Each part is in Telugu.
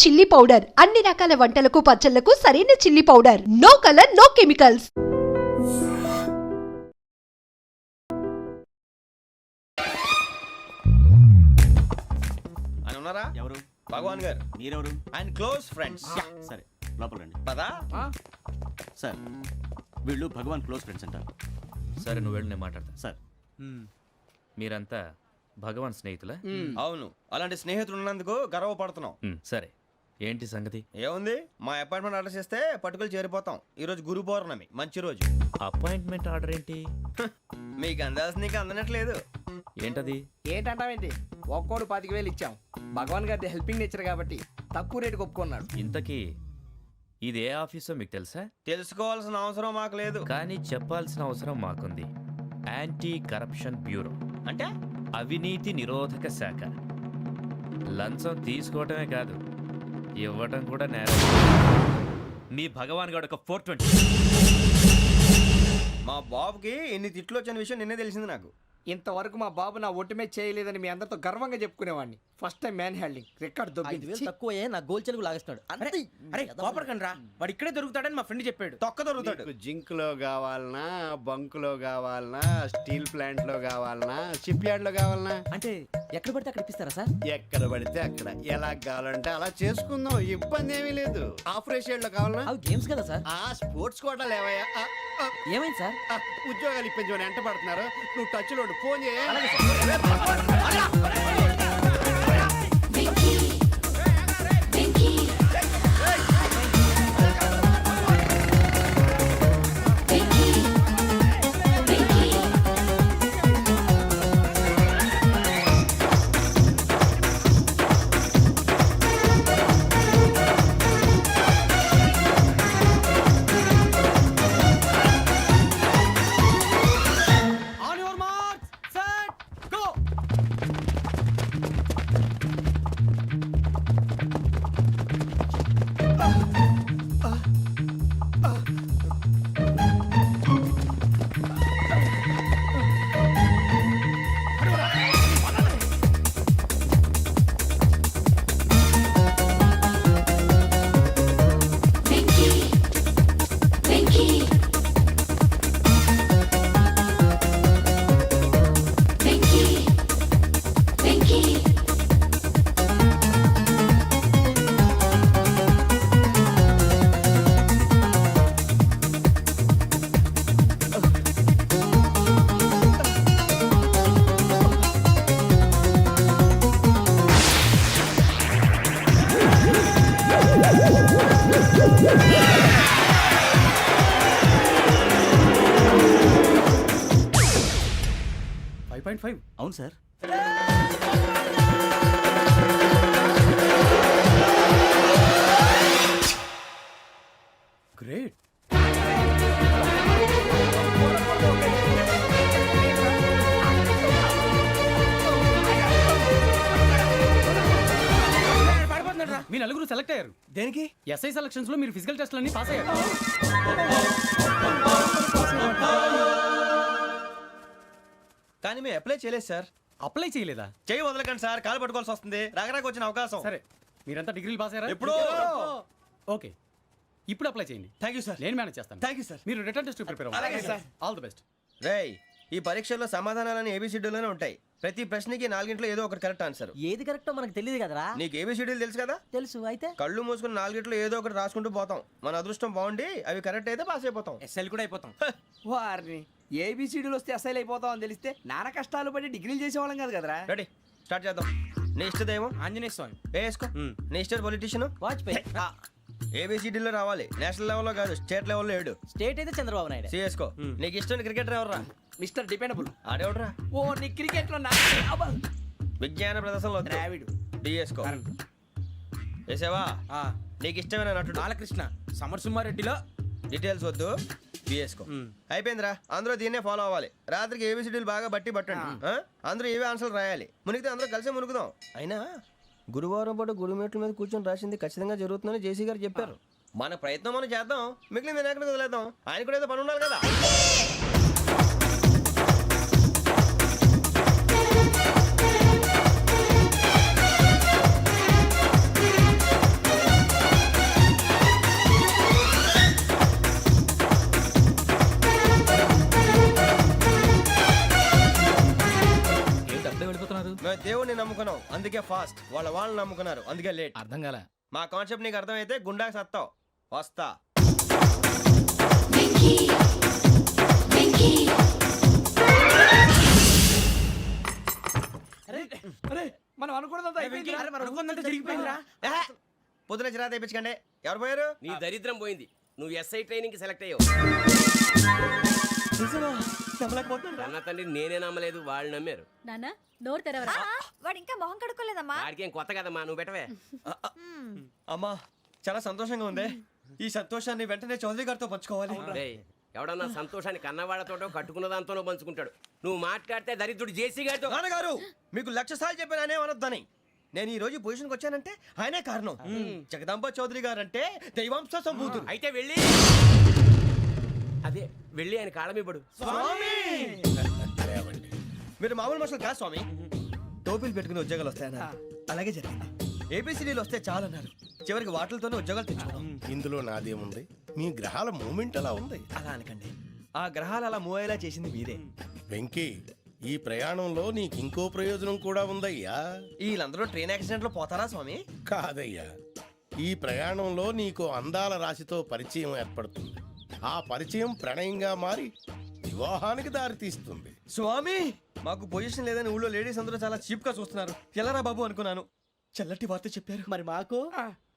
చిల్లీ పౌడర్ అన్ని రకాల వంటలకు పచ్చళ్లకు సరైన chilli powder. No colour no chemicals. ఆయన ఉన్నారా? ఎవరు? భగవాన్ గారు. మీరెవరు? ఆయన క్లోజ్ ఫ్రెండ్స్. సరే లోపల రండి. పదా? సార్ వీళ్ళు భగవాన్ క్లోజ్ ఫ్రెండ్స్ అంటారు. సరే నువ్వు వెళ్ళి నేను మాట్లాడతా. సార్ మీరంతా భగవాన్ స్నేహితులా? అవును, అలాంటి స్నేహితులు ఉన్నందుకు గర్వపడుతున్నాం. సరే ఏంటి సంగతి? ఏముంది, మా అపాయింట్మెంట్ ఆర్డర్ చేస్తే పట్టుకులు చేరిపోతాం. ఈ రోజు గురు పౌర్ణమి, మంచి రోజు. అపాయింట్మెంట్ ఆర్డర్ ఏంటి? మీకు అందాల్సిన నీకు అందనట్లేదు. ఏంటది? ఏంటంటావేంటి? ఒక్కోడు 25,000 ఇచ్చాం. భగవాన్ గారి హెల్పింగ్ నేచర్ కాబట్టి తక్కువ రేటుకి ఒప్పుకున్నాడు. ఇంతకీ ఇది ఏ ఆఫీసో మీకు తెలుసా? తెలుసుకోవాల్సిన అవసరం మాకు లేదు, కానీ చెప్పాల్సిన అవసరం మాకుంది. యాంటీ కరప్షన్ బ్యూరో అంటే అవినీతి నిరోధక శాఖ. లంచం తీసుకోవటమే కాదు, ఇవ్వటం కూడా నేరం. మీ భగవాన్ గారు ఒక 420. మా బాబుకి ఎన్ని తిట్లు వచ్చిన విషయం నిన్నే తెలిసింది నాకు. ఇంతవరకు మా బాబు నా ఒట్టుమే చేయలేదని మీ అందరితో గర్వంగా చెప్పుకునేవాడిని. First time man handling record దొబ్బింది. తక్కువే నా గోల్ చెలుగు లాగేస్తున్నాడు. అరే కోపడకండి రా, వాడు ఇక్కడే దొరుకుతాడని మా ఫ్రెండ్ చెప్పాడు. తొక్క దొరుకుతాడు. జింక్ లో కావాలనా, బంక్ లో కావాలనా, స్టీల్ ప్లాంట్ లో కావాలనా, షిప్ యార్డ్ లో కావాలనా? అంటే ఎక్కడ పడితే అక్కడ ఇప్పిస్తారా సార్? ఎక్కడ పడితే అక్కడ, ఎలా కావాలంటే అలా చేసుకుందాం, ఇబ్బంది ఏమీ లేదు. ఆపరేషన్ లో కావాలనా? అవి గేమ్స్ కదా సార్. ఆ స్పోర్ట్స్ కోటా లేవయ్యా. ఏమైంది సార్? ఉద్యోగాలు ఇప్పించమని ఎంట పడుతున్నారు. నువ్వు టచ్ లో ఫోన్ చేయ. అవును సార్. గ్రేట్. మీ నలుగురు సెలెక్ట్ అయ్యారు. దేనికి? ఎస్ఐ సెలక్షన్స్ లో మీరు ఫిజికల్ టెస్ట్ అన్ని పాస్ అయ్యారు. కానీ మేము అప్లై చేయలేదు సార్. అప్లై చేయలేదా? చేయి వదలకండి సార్, కాలు పట్టుకోవాల్సి వస్తుంది. రాగరాకు వచ్చిన అవకాశం. సరే మీరంతా డిగ్రీలు పాస్ అయ్యారా? ఎప్పుడో. ఓకే ఇప్పుడు అప్లై చేయండి. Thank you sir. నేను మేనేజ్ చేస్తాను. Thank you sir. మీరు రిటర్న్ టెస్ట్ ప్రిపేర్ అలాగే అవ్వండి. సార్. All the best. రేయ్, ఈ పరీక్షల్లో సమాధానాలని ఏబిసిడీలోనే ఉంటాయి. ప్రతి ప్రశ్నకి 4 ఏదో ఒకటి కరెక్ట్ ఆన్సర్. ఏది కరెక్టో మనకు తెలియదు కదరా. నీకు ఏబిసిడీలు తెలుసు కదా? తెలుసు. అయితే కళ్ళు మూసుకుని 4 ఏదో ఒకటి రాసుకుంటూ పోతాం. మన అదృష్టం బాగుండి అవి కరెక్ట్ అయితే పాస్ అయిపోతాం. ఎస్ఎల్ కూడా అయిపోతాం. వారిని ఏబిసిడీలు వస్తే ఎస్ఐలు అయిపోతాం అని తెలిస్తే నాన్న కష్టాలు పడి డిగ్రీలు చేసేవాళ్ళం కాదు కదరా. రెడీ, స్టార్ట్ చేద్దాం. నీ ఇష్టదేమో ఆంజనేయ స్వామి. వేసుకో. నీ ఇష్ట పొలిటీషియన్ వాజ్పేయి. ఏబిసిడీలో రావాలి. నేషనల్ లెవెల్లో కాదు, స్టేట్ లెవెల్లో 7. స్టేట్ అయితే చంద్రబాబు నాయుడు. సిఎస్కో. నీకు ఇష్టం క్రికెటర్ ఎవర్రా? Mister dependable. ఆడేవడరా? ఓ నీ క్రికెట్ లో విజ్ఞాన ప్రదర్శనలో ద్రావిడు. డిఎస్కో. వేసావా? నీకు ఇష్టమైన నటుడు? బాలకృష్ణ. సమర్సుమారెడ్డిలో డీటెయిల్స్ వద్దు, బిఎస్కో. అయిపోయిందిరా, అందరూ దీన్నే ఫాలో అవ్వాలి. రాత్రికి ఏబిసిడీలు బాగా బట్టి పట్టండి. అందరూ ఏవే ఆన్సర్లు రాయాలి. మునిగితే అందరూ కలిసే మునుగుదాం. అయినా గురువారం పాటు గురుమేట్ల మీద కూర్చొని రాసింది ఖచ్చితంగా జరుగుతుందని జేసీ గారు చెప్పారు. మన ప్రయత్నం మనం చేద్దాం, మిగిలింది నేను ఎక్కడికి వదిలేద్దాం. ఆయన కూడా ఏదో పని ఉండాలి కదా. దేవుడిని నమ్ముకున్నాం అందుకే ఫాస్ట్, వాళ్ళని నమ్ముకున్నారు అందుకే లేట్. అర్థం కాలే. మా కాన్సెప్ట్ నీకు అర్థమైతే గుండాకి సత్తావు. వస్తా. అరే మనం అనుకున్నదంతా అయిపోయిందిరా. అరే, మనం అనుకున్నదంతా జరిగిపోయిందిరా. పొద్దున చిరా తెప్పించకండి. ఎవరు పోయారు? నీ దరిద్రం పోయింది. నువ్వు ఎస్ఐ ట్రైనింగ్ సెలెక్ట్ అయ్యావు. అన్న తండ్రి నేనే నమ్మలేదు, వాళ్ళు నమ్మారు. నాన్న నోరు తెరవరా. వాడు ఇంకా మొహం కడుక్కోలేదమ్మా. వాడికి ఏం కొత్త కదమ్మా, నువ్వు పెట్టవే. అమ్మా చాలా సంతోషంగా ఉంది. ఈ సంతోషాన్ని వెంటనే చౌదరి గారితో పంచుకోవాలి. రేయ్, ఎవడన్నా సంతోషాన్ని కన్నవాళ్లతోటో కట్టుకున్న దాంతోనో పంచుకుంటాడు. నువ్వు మాట్లాడితే దరిద్రుడు జేసీ గారితో. నాన్నగారు మీకు 1,00,000 సార్లు చెప్పాను అనే అనొద్దని. నేను ఈ రోజు పొజిషన్కి వచ్చానంటే ఆయనే కారణం. జగదాంబ చౌదరి గారు అంటే దైవాంశ సంభూతుడు. అయితే వెళ్ళి అదే వెళ్ళి ఆయన కాళ్ళమివ్వడు. మీరు మామూలు మనుషులు కాదు స్వామి. టోపీలు పెట్టుకుని ఉద్యోగాలు వస్తాయన్నారు, అలాగే జరిగింది. ఏబిసిడీలు వస్తే చాలన్నారు, చివరికి వాటిలతోనే ఉద్యోగాలు తెచ్చుకున్నాం. ఇందులో నాదేముంది? మీ గ్రహాల మూమెంట్ అలా ఉంది. అలా అనకండి, ఆ గ్రహాలు అలా మూవ్ అయ్యేలా చేసింది మీరే. వెంకీ, ఈ ప్రయాణంలో నీకు ఇంకో ప్రయోజనం కూడా ఉందయ్యా. వీళ్ళందరూ ట్రైన్ యాక్సిడెంట్ లో పోతారా స్వామి? కాదయ్యా, ఈ ప్రయాణంలో నీకు అందాల రాశితో పరిచయం ఏర్పడుతుంది. ఆ పరిచయం ప్రణయంగా మారి వివాహానికి దారితీస్తుంది. స్వామి మాకు పొజిషన్ లేదని ఊళ్ళో లేడీస్ అందరూ చాలా చీప్ గా చూస్తున్నారు. ఎలారా బాబు అనుకున్నాను. చల్లటి వార్త చెప్పారు. మరి మాకు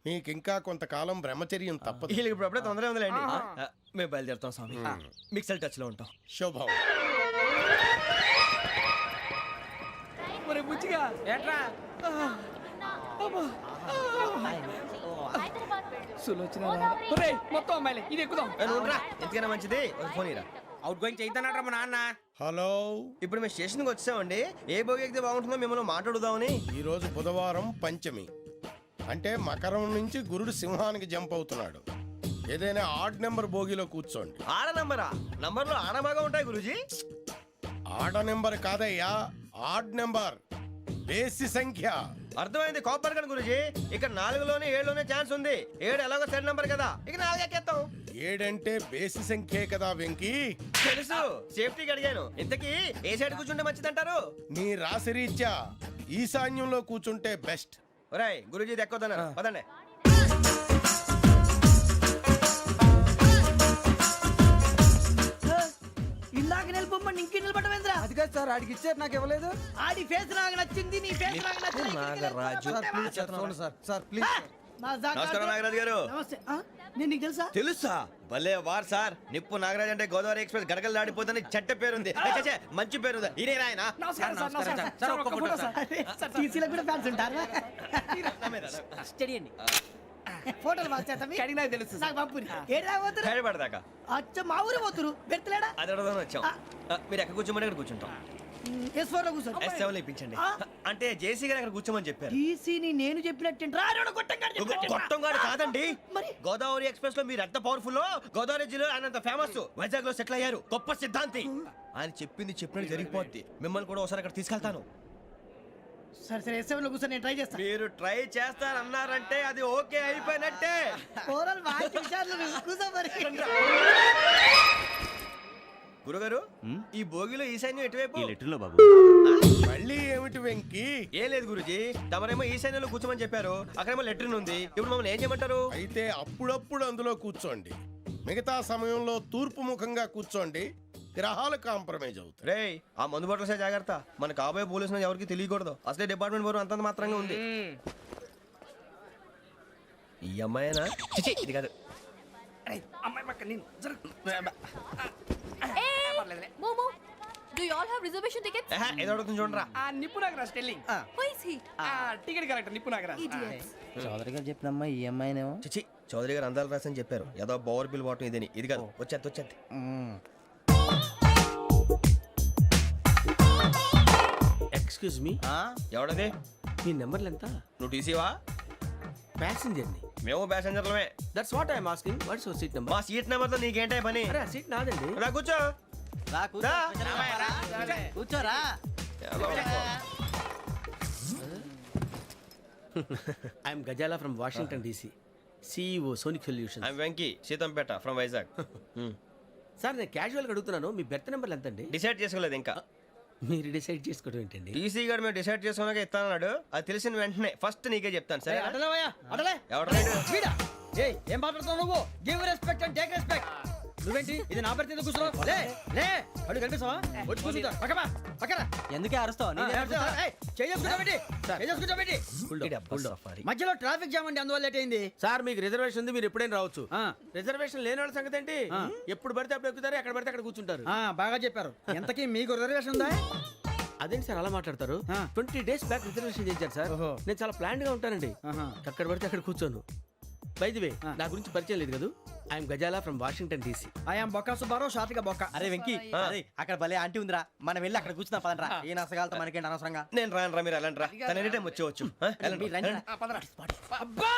నీకింకా కొంతకాలం బ్రహ్మచర్యం తప్పదు. వీళ్ళకి ఇప్పుడు అప్పుడే తొందరగా ఉందిలేండి. మేము బయలుదేరుతాం స్వామి. మిక్సెల్ టచ్ లో ఉంటాం. శుభం. మరి బుచ్చిగా ఏట్రా సులోచన మొత్తం అమ్మాయిలే, ఇది ఎక్కుదాం. ఎందుకైనా మంచిది ఒక ఫోన్ ఇరా. అవుట్ గోయింగ్ చేద్దానట్రా మా నాన్న. హలో, ఇప్పుడు మేము స్టేషన్కి వచ్చామండి. ఏ బోగి ఎక్కితే బాగుంటుందో మిమ్మల్ని మాట్లాడుదామని. ఈరోజు బుధవారం పంచమి, అంటే మకరం నుంచి గురుడు సింహానికి జంప్ అవుతున్నాడు. ఏదైనా ఆడ్ నెంబర్ బోగిలో కూర్చోండి. ఆడ నంబరా? నంబర్లో ఆడ బాగా ఉంటాయి గురూజీ. ఆడ నెంబర్ కాదయ్యా, ఆడ్ నెంబర్, బేసి సంఖ్య. అర్థమైంది. కాపర్ కానీ గురూజీ, ఇక్కడ 4లోనే 7లోనే ఛాన్స్ ఉంది. 7 ఎలాగో సెడ్ నంబర్ కదా, ఇక 4 ఎక్కేస్తాం. 7 అంటే బేసి సంఖ్యే కదా వెంకీ. తెలుసు, సేఫ్టీకి అడిగాను. ఇంతకీ ఏ సైడ్ కూర్చుంటే మంచిదంటారు? నీ రాశి రీత్యా ఈశాన్యంలో కూర్చుంటే బెస్ట్. ఒరేయ్ గురూజీ దెక్కొద్దన్నారు, పదండి. ఇందాక నిలబొమ్మని ఇంకే నిలబడమేంద్రా. అది కాదు సార్, ఆడికి ఇచ్చారు నాకు ఇవ్వలేదు. ఆడి ఫేస్ నాకు నచ్చింది, నీ ఫేస్ నాకు నచ్చింది. నాగరాజు. Sir please. నమస్కారం నాగరాజు గారు. నమస్తే. నేను నీకు తెలుసా? తెలుసా? భలే వార్ సార్. నిప్పు నాగరాజ్ అంటే గోదావరి ఎక్స్ప్రెస్ గడగలు దాడిపోతుంది చెట్ట పేరుంది. ఛే, మంచి పేరుంది. ఇదే ఆయన. నమస్కారం సార్, నమస్కారం సార్. ఒక్క ఫోటో సార్. టీసీలో కూడా ఫ్యాన్స్ ఉంటారా? స్టడీ అండి. ఫోటోలు బాగా చేస్తాం. కడిగినా తెలుసు సార్. నాకు పంపుని. ఏడు రాబోతురు? హైదరాబాద్దాకా. అచ్చ మా ఊరు పోతురు. పెడతలేడా? అది అడగదామని వచ్చాం. మీరు ఎక్కడ కూర్చోమని అక్కడ కూర్చుంటాం. S4 లో కూర్చో. S7 లో ఇప్పించండి. అంటే జేసీ గారు అక్కడ కూర్చోమని చెప్పారు. టీసీని నేను చెప్పినట్టు గొట్టంగాడు కాదండి. మరి గోదావరి ఎక్స్ప్రెస్ లో మీరు ఎంత పవర్ఫుల్, గోదావరి జిల్లా ఆయన అంత ఫేమస్, వైజాగ్ లో సెటిల్ అయ్యారు, గొప్ప సిద్ధాంతి. ఆయన చెప్పింది చెప్పినట్టు జరిగిపోద్ది. మిమ్మల్ని కూడా ఒకసారి అక్కడ తీసుకెళ్తాను. సరే సరే S7 లో కూర్చొని నేను ట్రై చేస్తాను. మీరు ట్రై చేస్తారన్నారంటే అది ఓకే అయిపోయినట్టే. ఓవరాల్ బాగా విషయాలు కూర్చో మరి. గురుగారు, ఈ భోగిలో ఈశాన్యం ఎటువైపు? ఈ లెటర్లో బాబు. మళ్ళీ ఏమిటి వెంకీ? ఏం లేదు గురుజీ, తమరేమో ఈశాన్యంలో కూర్చోమని చెప్పారు, అక్కడేమో లెటర్ ఉంది. ఇప్పుడు మమ్మల్ని ఏం చేయమంటారు? అయితే అప్పుడప్పుడు అందులో కూర్చోండి, మిగతా సమయంలో తూర్పు ముఖంగా కూర్చోండి. గ్రహాలు కాంప్రమైజ్ అవుతాయి. రేయ్, ఆ మందు బట్టలసే జాగ్రత్త. మన కాబోయే పోలీసులు ఎవరికి తెలియకూడదు. అసలే డిపార్ట్మెంట్ బోరు అంతంత మాత్రంగా ఉంది. ఈ అమ్మాయినా? చిచి, ఇది కాదు. అమ్మాయి పక్క నేను Momo, do you all have reservation tickets? ఏదో అడుగుతుంది చూడరా. ఆ నిప్పు Nagaraj telling. Who is he? Ticket correct నిప్పు నాగరాజ్. Idiots. చౌదరి గారు చెప్పినమ్మా ఈ అమ్మాయినేమో. చిచి, చౌదరి గారు అందాలు రాసని చెప్పారు. ఏదో బోర్ బిల్ బాటం ఇదని. ఇది కాదు, వచ్చేది. Excuse me, ఎవడది? మీ నెంబర్లు ఎంత? నువ్వు టీసీవా? ప్యాసింజర్ ని. మేము ప్యాసెంజర్లమే. That's what I'm asking. What's your seat number? మా సీట్ నెంబర్ తో నీకేంటే పని? అరే సీట్ నాదండి. రా కూర్చో. రా. కూర్చోరా. I'm Ghazala from Washington DC, CEO sonic solution. I'm Venky, Seethampeta from Vizag. Sir నేను క్యాజువల్గా అడుగుతున్నాను, మీ బెర్త్ నెంబర్లు ఎంత అండి? డిసైడ్ చేసుకోలేదు ఇంకా. మీరు డిసైడ్ చేసుకోవడం ఏంటండి? టీసీ గారు మేము డిసైడ్ చేసుకున్నాక ఇస్తానన్నాడు. అది తెలిసిన వెంటనే ఫస్ట్ నీకే చెప్తాను. సరే అడలేవయ్యా అడలే ఎవడ వీడా ఏయ్ ఏం మాట్లాడుతున్నావు నువ్వు? Give respect and take respect. నువ్వేంటి ఇది నా పరిస్థితి కూర్చున్నావు? లే లే అడుగు కనిపిస్తావా? వచ్చి కూర్చుంటా పక్కమా పక్కరా. ఎందుకే అరుస్తావు? మధ్యలో ట్రాఫిక్ జామ్ అండి, అందువల్ల లేట్ అయింది. సార్ మీకు రిజర్వేషన్ ఉంది, మీరు ఎప్పుడైనా రావచ్చు. రిజర్వేషన్ లేని వాళ్ళ సంగతి ఏంటి? ఎప్పుడు పడితే అప్పుడు ఎక్కుతారు, ఎక్కడ పడితే అక్కడ కూర్చుంటారు. బాగా చెప్పారు. ఎంతకీ మీకు రిజర్వేషన్ ఉందా? అదేంటి సార్ అలా మాట్లాడతారు? 20 days బ్యాక్ రిజర్వేషన్ చేశారు సార్. నేను చాలా ప్లాన్డ్ గా ఉంటానండి. అక్కడ పడితే అక్కడ కూర్చోను. బై ది వే నా గురించి పరిచయం లేదు కదా, I'm Ghazala from Washington DC. I'm Bokka Subbarao, షార్ట్గా బొక్క. అరే వెంకీ, అక్కడ భలే ఆంటీ ఉందిరా, మనం వెళ్ళి అక్కడ కూర్చున్నా పదనరా. ఏ నసగాలతో మనకేంటి అనవసరంగా. నేను రాను రా, మీరు వెళ్ళండి రా. తన ఎనీ టైం వచ్చేవచ్చు. అబ్బా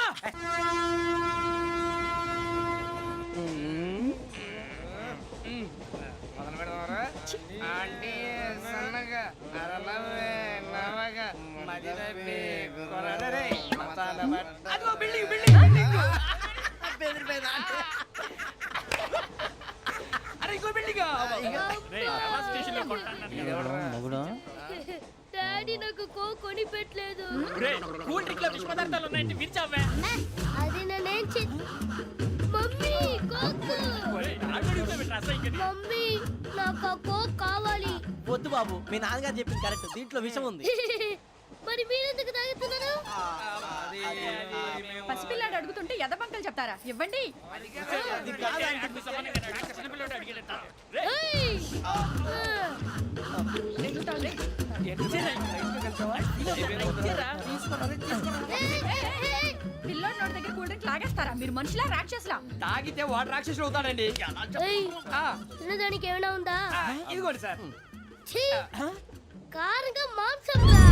డాడీ నాకు కొని పెట్టలేదు. కూల్ డ్రింక్ లో విష పదార్థాలు ఉన్నాయంటే విరిచావే. అది నేనేం మమ్మీ కోక్. మమ్మీ నాకు ఆ కోక్ కావాలి. వద్దు బాబు, మీ నాన్నగారు చెప్పింది కరెక్ట్, దీంట్లో విషయం ఉంది. మరి మీరెందుకు తాగుతున్నారు? పసిపిల్లాడు అడుగుతుంటే ఎదబంకలు చెప్తారా? ఇవ్వండి. ఏయ్! పిల్లోడి నోటి దగ్గర కూల్ డ్రింక్ లాగేస్తారా? మీరు మనుషులా రాక్షసులా? తాగితే వాడు రాక్షసుడు అవుతాడండి. ఏయ్! తినడానికి ఏమైనా ఉందా? ఇదిగోండి సార్. ఛీ! కారంగా మాంసం రా.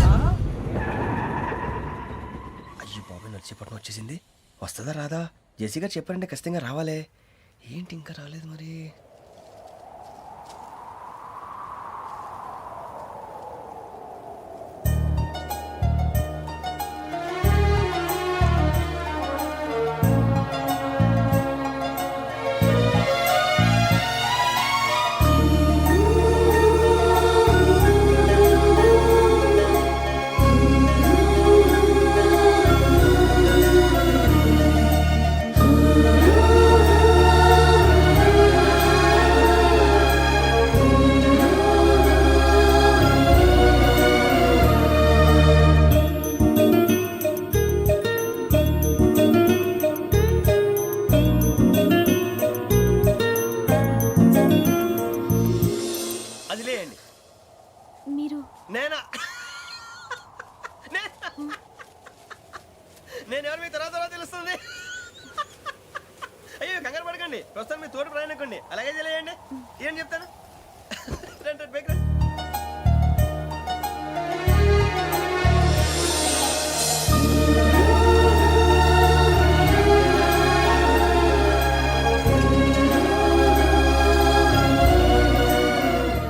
అయ్యో బాబాయ్, నడిచేపట్నం వచ్చేసింది. వస్తుందా రాదా? జేసీ గారు చెప్పారంటే ఖచ్చితంగా రావాలే. ఏంటి ఇంకా రాలేదు మరి? అది లేయండి. మీరు నేనా? నేను ఎవరు మీ తర్వాత తెలుస్తుంది. అయ్యో కంగారు పడకండి, ప్రస్తుతం మీ తోటి ప్రయాణకండి. అలాగే తెలియండి. ఏం చెప్తాను? రండి రండి, బైక్ రండి.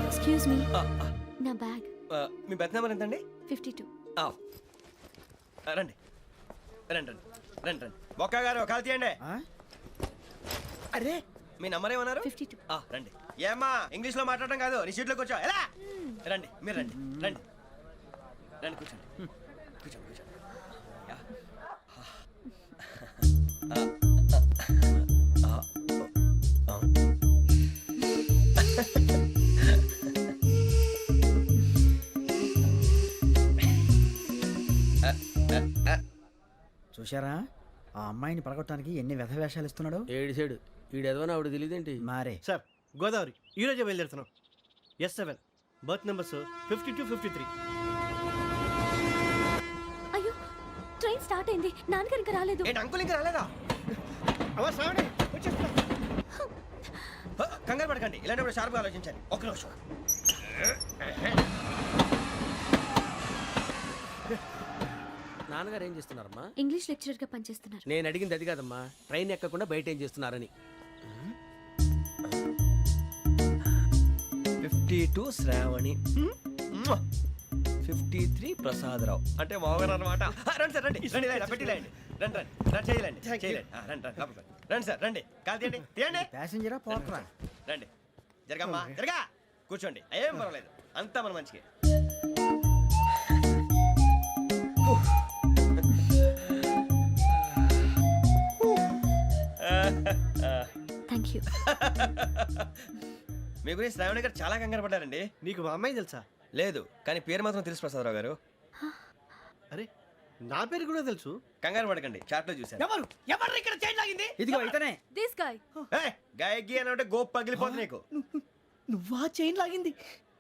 ఎక్స్క్యూజ్ మీ, నా బ్యాగ్. మీ బెత్ నెంబర్ ఎంతండి? 52. రండి రండి రండి రండి రండి. బొక్క గారు కాల్ తీయండి. అరే మీ నంబర్ ఏమన్నారు? 52. రండి. ఏమ్మా ఇంగ్లీష్ లో మాట్లాడడం కాదు, నీ సీట్లో కూర్చో. ఎలా? రండి మీరు రండి రండి రండి, కూర్చోండి కూర్చోండి కూర్చోండి. యా. చూశారా ఆ అమ్మాయిని పడగొట్టడానికి ఎన్ని వ్యధ వేషాలు ఇస్తున్నాడు? ఏడు సైడు ఈడెదవని ఆవిడ తెలియదేంటి? మారే సార్ గోదావరి ఈరోజే బయలుదేరుతున్నాం. S7 berth numbers 52, 53. అయ్యో, ట్రైన్ స్టార్ట్ అయింది. నాన్నగారు ఇంకా రాలేదు. ఏంటి అంకుల్ ఇంకా రాలేదా? కంగారు పడకండి, ఇలాంటప్పుడు షార్ప్గా ఆలోచించండి. ఒక్క నిమిషం. నాన్నగారు ఏం చేస్తున్నారమ్మా? ఇంగ్లీష్ లెక్చరర్ గా పనిచేస్తున్నారు. నేను అడిగింది అది కాదమ్మా, ట్రైన్ ఎక్కకుండా బయట ఏం చేస్తున్నారని. 52 శ్రావణి, 53 ప్రసాదరావు అంటే మామగారు అనమాట. రండి సార్ రండి రండి, ఇలా పెట్టి లేండి. రండి రండి రండి, చేయలేండి చేయలేండి. రండి రండి లోపలికి రండి సార్, రండి కాదు తీయండి తీయండి. ప్యాసింజరా పోట్రా? రండి జరగమ్మా జరగా, కూర్చోండి, ఏం పర్వాలేదు. అంతా మన మంచిగా. Thank you. మీ గురించి శ్రావణి గారు చాలా కంగారు పడ్డారండి. నీకు మా అమ్మాయి తెలుసా? లేదు, కానీ పేరు మాత్రం తెలుసు ప్రసాదరావు గారు. అరే నా పేరు కూడా తెలుసు. కంగారు పడకండి, చాట్లో చూశాను. ఎవరు ఇక్కడ చైన్ లాగింది? ఇదిగో ఇతనే. This guy. ఏయ్, గాయకి అని అంటే గోప్ పగిలిపోతుంది నీకు. నువ్వా చైన్ లాగింది?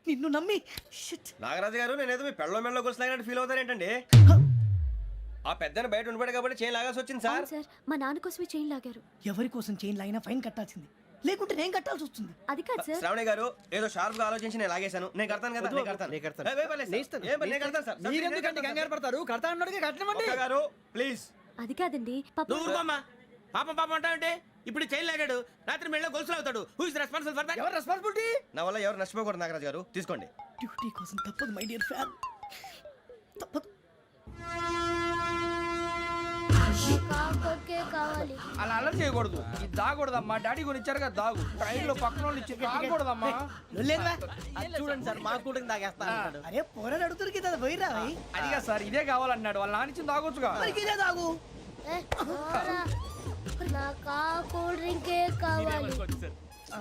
నిన్ను నమ్మి షిట్. నాగరాజు గారు, నేనేదో మీ పెళ్ళ మెళ్ళ గురిసిలాగినట్టు ఫీల్ అవుతారేంటండి? ఆ పెద్దని బయట ఉండిపోయాడు కాబట్టి చేయి లాగాల్సి వచ్చింది సార్. సార్ మా నాన్న కోసమే చైన్ లాగారు. ఎవరి కోసం చైన్ లాగినా ఫైన్ కట్టాల్సింది, లేకుంటే నేను కట్టాల్సి వస్తుంది. అది కాదు సార్. శ్రావణి గారు, ఏదో షార్ప్ గా ఆలోచించి నేను లాగేశాను. నేను కడతాను కదా, నేను కడతాను. నేను కడతాను. ఏయ్, పర్లేదు సార్. ఏం పర్లేదు, నేను కడతాను సార్. మీరెందుకంటే కంగారు పడతారు? కడతా అన్నాడుగా కట్టమండి. ఒక్క గారు ప్లీజ్. అది కాదండి పాప. నువ్వు ఊరుకోమ్మా. పాపం పాపం అంటావంటే ఇప్పుడు చైన్ లాగాడు, రాత్రి మెళ్ళ గొలుసులు అవుతాడు. Who is responsible for that? ఎవరు రెస్పాన్సిబిలిటీ? నా వల్ల ఎవరు నష్టపోకూడదు నాగరాజు గారు, తీసుకోండి. డ్యూటీ కోసం తప్పదు మై డియర్ ఫ్యాన్, తప్పదు. అలా అలర్ చేయకూడదు. ఇది దాగకూడదమ్మా. డాడీ కొని ఇచ్చారు కదా దాగు. ట్రైన్ లో పక్కన వాళ్ళు ఇచ్చి దాగకూడదమ్మా. చూడండి సార్, మా కూడా తాగేస్తా. అరే పోరాడు అడుగుతారు కదా, పోయిరా. అదిగా సార్, ఇదే కావాలన్నాడు. వాళ్ళ నాన్న ఇచ్చింది తాగొచ్చుగా. మరి ఇదే తాగు.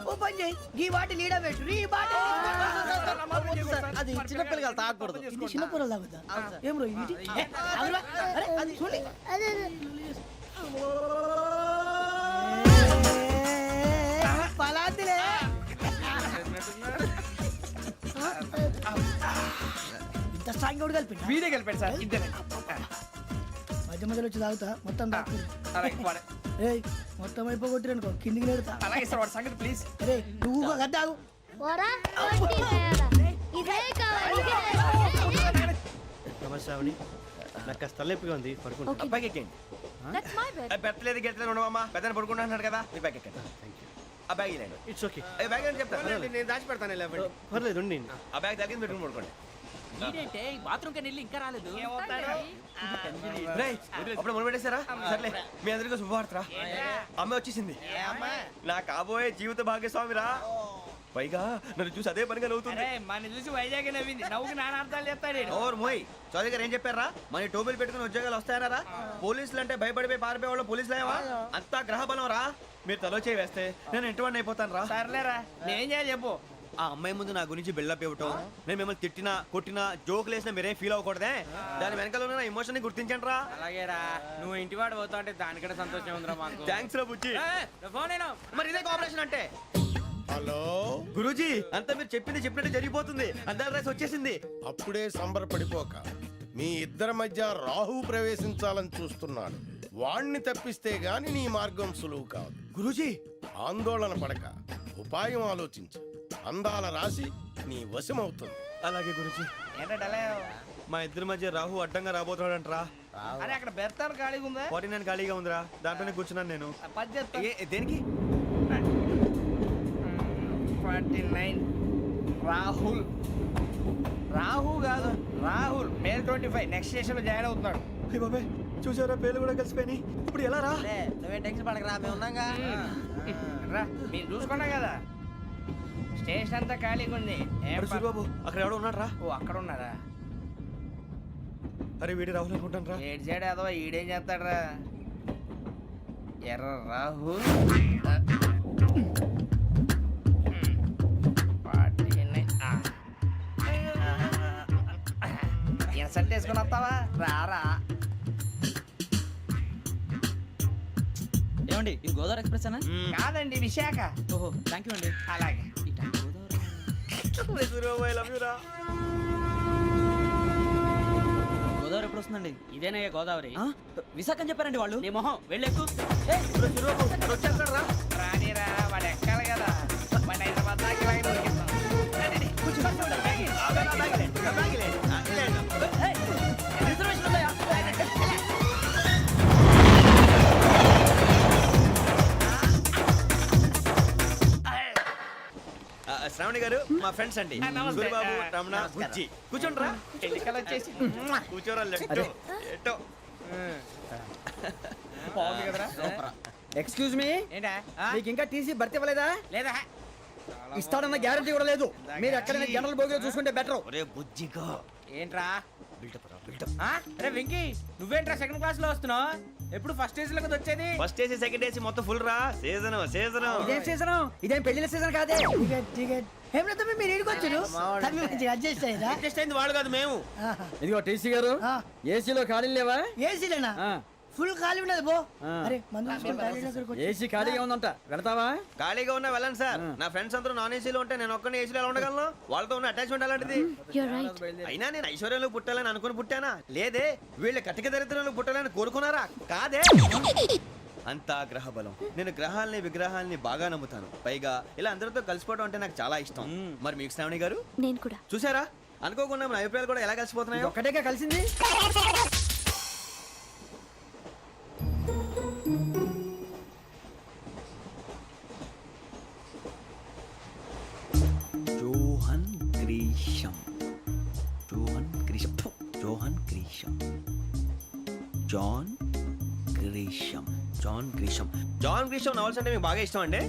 ఓ పని చేయి, ఈ బాటి లీడ పెట్టు. ఈ బాటి అది చిన్నపిల్లలు తాగకూడదు. ఇది చిన్న పొరలు తాగుతా. ఏం రో ఇది? అరే అది చూడండి. పలాతిలే. ఇంత స్ట్రాంగ్ కూడా కలిపి వీడే కలిపాడు సార్. ఇద్దరే మధ్య మధ్యలో వచ్చి తాగుతా. మొత్తం తాగు. ఏయ్ మొత్తం అయిపోగొట్టిరనుకో కిందికి నేడుతా. అలాగే సార్, వాడి సంగతి ప్లీజ్. అరే నువ్వు కదా తాగు. నమస్తే ఆవిడ. నాకు కాస్త తలెప్పిగా ఉంది, పడుకుంటా. అబ్బాయికి ఎక్కండి. That's my bed. పెట్టలేదు గెట్టలేదు ఉండవమ్మా. పెద్దని పడుకుంటున్నాడు కదా, మీ బ్యాగ్ ఎక్కండి. ఆ బ్యాగ్ ఇలాండి. It's okay. బ్యాగ్ అని చెప్తాను. నేను దాచి పెడతాను. పర్లేదు ఉండి. ఆ బ్యాగ్ తగ్గింది పెట్టుకుని పడుకోండి. బాత్రూమ్ కి వెళ్ళి ఇంకా రాలేదు. రేయ్, అప్పుడు మొదలు పెట్టేశారా? సర్లే, మీ అందరికీ శుభవార్తరా. అమ్మ వచ్చేసింది. నా కాబోయే జీవిత భాగ్యస్వామిరా. పైగా నన్ను చూసి అదే పనిగా నవ్వుతుంది. మన చూసి వైజాగ్ నవ్వింది. నవ్వుకి నాన్న అర్థాలు చెప్తాడు. ఓర్ మోయ్, చౌదరి గారు ఏం చెప్పారా? మన టోబీలు పెట్టుకుని ఉద్యోగాలు వస్తాయనరా? పోలీసులు అంటే భయపడిపోయి పారిపోయే వాళ్ళు పోలీసులు అయ్యావా? అంతా గ్రహ బలం రా. మీరు తలో చేయి వేస్తే నేను ఇంటివాడిని అయిపోతాను రా. సర్లేరా, నేనేం చేయాలి చెప్పు. ఆ అమ్మాయి ముందు నా గురించి బిల్డప్ ఇవ్వటం, నేను మిమ్మల్ని తిట్టినా కొట్టినా జోకులు వేసినా మీరేం ఫీల్ అవ్వకూడదే. దాని వెనకాల ఉన్న ఎమోషన్ ని గుర్తించండి రా. అలాగేరా, నువ్వు ఇంటివాడు పోతా అంటే దానికంటే సంతోషం ఉందిరా మాకు. థ్యాంక్స్ రా బుజ్జి. ఫోన్ అయినా మరి ఇదే కోఆపరేషన్ అంటే. హలో గురూజీ, అంతా మీరు చెప్పింది చెప్పినట్టు జరిగిపోతుంది. అందాల రైస్ వచ్చేసింది. అప్పుడే సంబరపడిపోక. మీ ఇద్దరి మధ్య రాహు ప్రవేశించాలని చూస్తున్నాడు. వాణ్ణి తప్పిస్తే గాని నీ మార్గం సులువు కాదు. గురూజీ, ఆందోళన పడక, ఉపాయం ఆలోచించు. అందాల రాశి నీ వశమవుతుంది. అలాగే గురూజీ. మా ఇద్దరి మధ్య రాహు అడ్డంగా రాబోతున్నాడంటరా. అరే అక్కడ బెర్తాను ఖాళీగా ఉందా? 49 ఖాళీగా ఉందిరా, దాంట్లోనే కూర్చున్నాను నేను. దేనికి? 49 రాహుల్. రాహు కాదు, రాహుల్. మే 25 నెక్స్ట్ స్టేషన్ లో జాయిన్ అవుతున్నాడు. అయ్య బాబాయ్, చూసారా పేర్లు కూడా కలిసిపోయినాయి. ఇప్పుడు ఎలా రా? నువ్వే టెన్షన్ పడకరా, మేము ఉన్నాగా. రా, మీరు చూసుకున్నా కదా. స్టేషన్ అంతా ఖాళీగా ఉంది. బాబు, అక్కడ ఎవడో ఉన్నాడు రా. ఓ అక్కడ ఉన్నారా? అరే వీడి రాహుల్ అనుకుంటాను రా. ఏడు సైడ్ అదో ఈడేం చేస్తాడరా? ఎర్ర రాహుల్. ఇన్సల్ట్ వేసుకుని వస్తావా? రారా. ఏమండి, ఇది గోదావరి ఎక్స్ప్రెస్ అనా? కాదండి, విశాఖ. ఓహో, థ్యాంక్ యూ అండి. అలాగే. గోదావరి ఎప్పుడు వస్తుందండి? ఇదేనయ్య గోదావరి. విశాఖ అని చెప్పారండి వాళ్ళు. నీ మొహం వెళ్ళెక్కు. రానిరా, వాడు ఎక్కాలి కదా. వాడు హైదరాబాద్ దాకా ఇలాగే దొరికిస్తాం. శ్రావణి గారు మా ఫ్రెండ్స్ అండి. గురుబాబు, రమణ, బుజ్జి. కూర్చోండి రా. ఎన్నికలు వచ్చేసి కూర్చోరా. లెట్టో ఎట్టో. బాగుంది కదరా. ఎక్స్క్యూజ్ మీ, ఏంటా? మీకు ఇంకా టీసీ భర్తీ ఇవ్వలేదా? లేదా ఇస్తాడన్న గ్యారంటీ కూడా లేదు. మీరు ఎక్కడైనా జనరల్ బోగిలో చూసుకుంటే బెటర్. ఒరే బుజ్జిగా ఏంట్రా అరే వెంకీ నువ్వేంట్రా సెకండ్ క్లాస్ లో వస్తున్నావు? ఎప్పుడు ఫస్ట్ ఏసీ లో వచ్చేది? ఫస్ట్ ఏసీ సెకండ్ ఏసీ మొత్తం ఫుల్ రా. సీజన్ ఇదేం సీజన్? ఇదేం పెళ్లిన సీజన్ కాదే. టికెట్ ఏం లేదు, మీరు ఇడికొచ్చారు అడ్జస్ట్ అయ్యారా? అడ్జస్ట్ అయింది వాళ్ళు కాదు మేము. ఇదిగో టీసీ గారు, ఏసీలో ఖాళీ లేవా? ఏసీలేనా? ఫుల్ ఖాళీ ఉన్నది బో. అరే ఏసీ ఖాళీగా ఉందంట, వెళ్తావా? ఖాళీగా ఉన్నా వెళ్ళండి సార్. నా ఫ్రెండ్స్ అందరూ నాన్ ఏసీలో ఉంటే నేను ఒక్కనే ఏసీలో ఎలా ఉండగలను? వాళ్ళతో ఉన్న అటాచ్మెంట్ అలాంటిది. అయినా నేను ఐశ్వర్యంలో పుట్టాలని అనుకుని పుట్టానా? లేదే. వీళ్ళ కటిక దరిద్రంలో పుట్టాలని కోరుకున్నారా? కాదే. అంతా గ్రహ బలం. నేను గ్రహాలని విగ్రహాలని బాగా నమ్ముతాను. పైగా ఇలా అందరితో కలిసిపోవడం అంటే నాకు చాలా ఇష్టం. మరి మీకు శ్రావణి గారు? నేను కూడా. చూసారా, అనుకోకుండా మన అభిప్రాయాలు కూడా ఎలా కలిసిపోతున్నాయి. ఒక్కటేగా కలిసింది. Johan Grisham. Johan Grisham. Johan Grisham. John Grisham. John Grisham. John Grisham novels అంటే మీకు బాగా ఇష్టం అండి?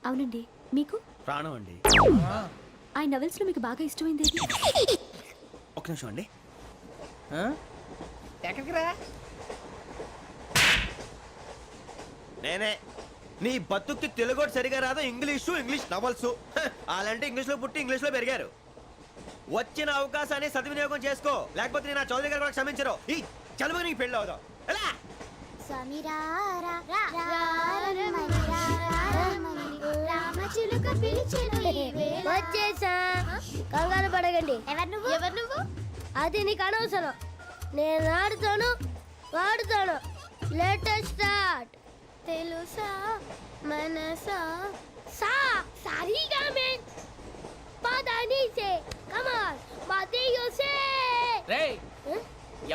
అవునండి. మీకు? ప్రాణం అండి. ఆ నవెల్స్ లో మీకు బాగా ఇష్టమైంది ఏది? ఒక్క నిమిషం అండి. ఎక్కడికి రా? నేనే. నీ బతుక్కి తెలుగు సరిగా రాదు, ఇంగ్లీష్ నవల్స్. అలాంటి ఇంగ్లీష్ లో పుట్టి ఇంగ్లీష్ లో పెరిగారు. వచ్చిన అవకాశాన్ని సద్వినియోగం చేసుకో, లేకపోతే నేను నా చౌదరి గారు కూడా క్షమించరు. ఈ చదువు నీకు పెళ్ళి అవుదాం. ఎలా? వచ్చేసా, కంగారు పడకండి. ఎవరు నువ్వు? అది నీకు అనవసరం. నేను ఆడుతాను, వాడుతాను. Latest start. తెలుసా మనసా సా సారీగా మెన్ పదని సే కమాన్ మదేయో సే. రేయ్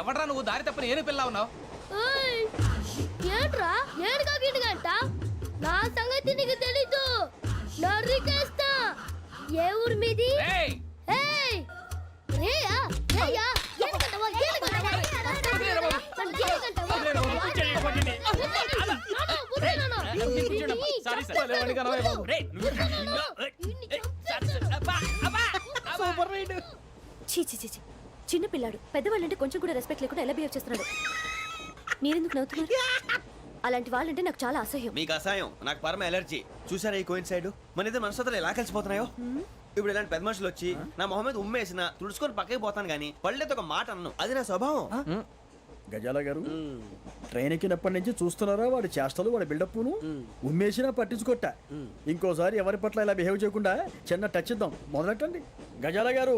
ఎవడ్రా నువ్వు? దారి తప్పని ఏను పిల్ల ఉన్నావు? ఓయ్ ఏంట్రా ఏడుగా గిడుగంట? నా సంగతి నీకు తెలీదు. నరికేస్తా. ఏ ఊరు మీది? ఏయ్ రేయా రేయా ఏడుగంటవా ఏడుగంటవా చిన్న పిల్లాడు పెద్దవాళ్ళంటే కొంచెం కూడా రెస్పెక్ట్ లేకుండా ఎలా బిహేవ్ చేస్తున్నాడు? మీరెందుకు నవ్వుతున్నారు? అలాంటి వాళ్ళంటే నాకు చాలా అసహ్యం. మీకు అసహ్యం, నాకు పరమ ఎలర్జీ. చూసారా ఈ కోయిన్సైడ్? మన ఇద్దరు మనసులు ఎలా కలిసిపోతున్నాయో. ఇప్పుడు ఇలాంటి పెద్ద మనుషులు వచ్చి నా మొహం మీద ఉమ్మేసిన తుడుచుకొని పక్కకి పోతాను కానీ పళ్ళేతో ఒక మాట అన్ను. అది నా స్వభావం. గజాల గారు, ట్రైన్ ఎక్కినప్పటి నుంచి చూస్తున్నారా వాడి చేష్టలు, వాడి బిల్డప్ను? ఉమ్మేసినా పట్టించుకోట. ఇంకోసారి ఎవరి పట్ల ఇలా బిహేవ్ చేయకుండా చిన్న టచ్ ఇద్దాం. మొదలెట్టండి. గజాల గారు,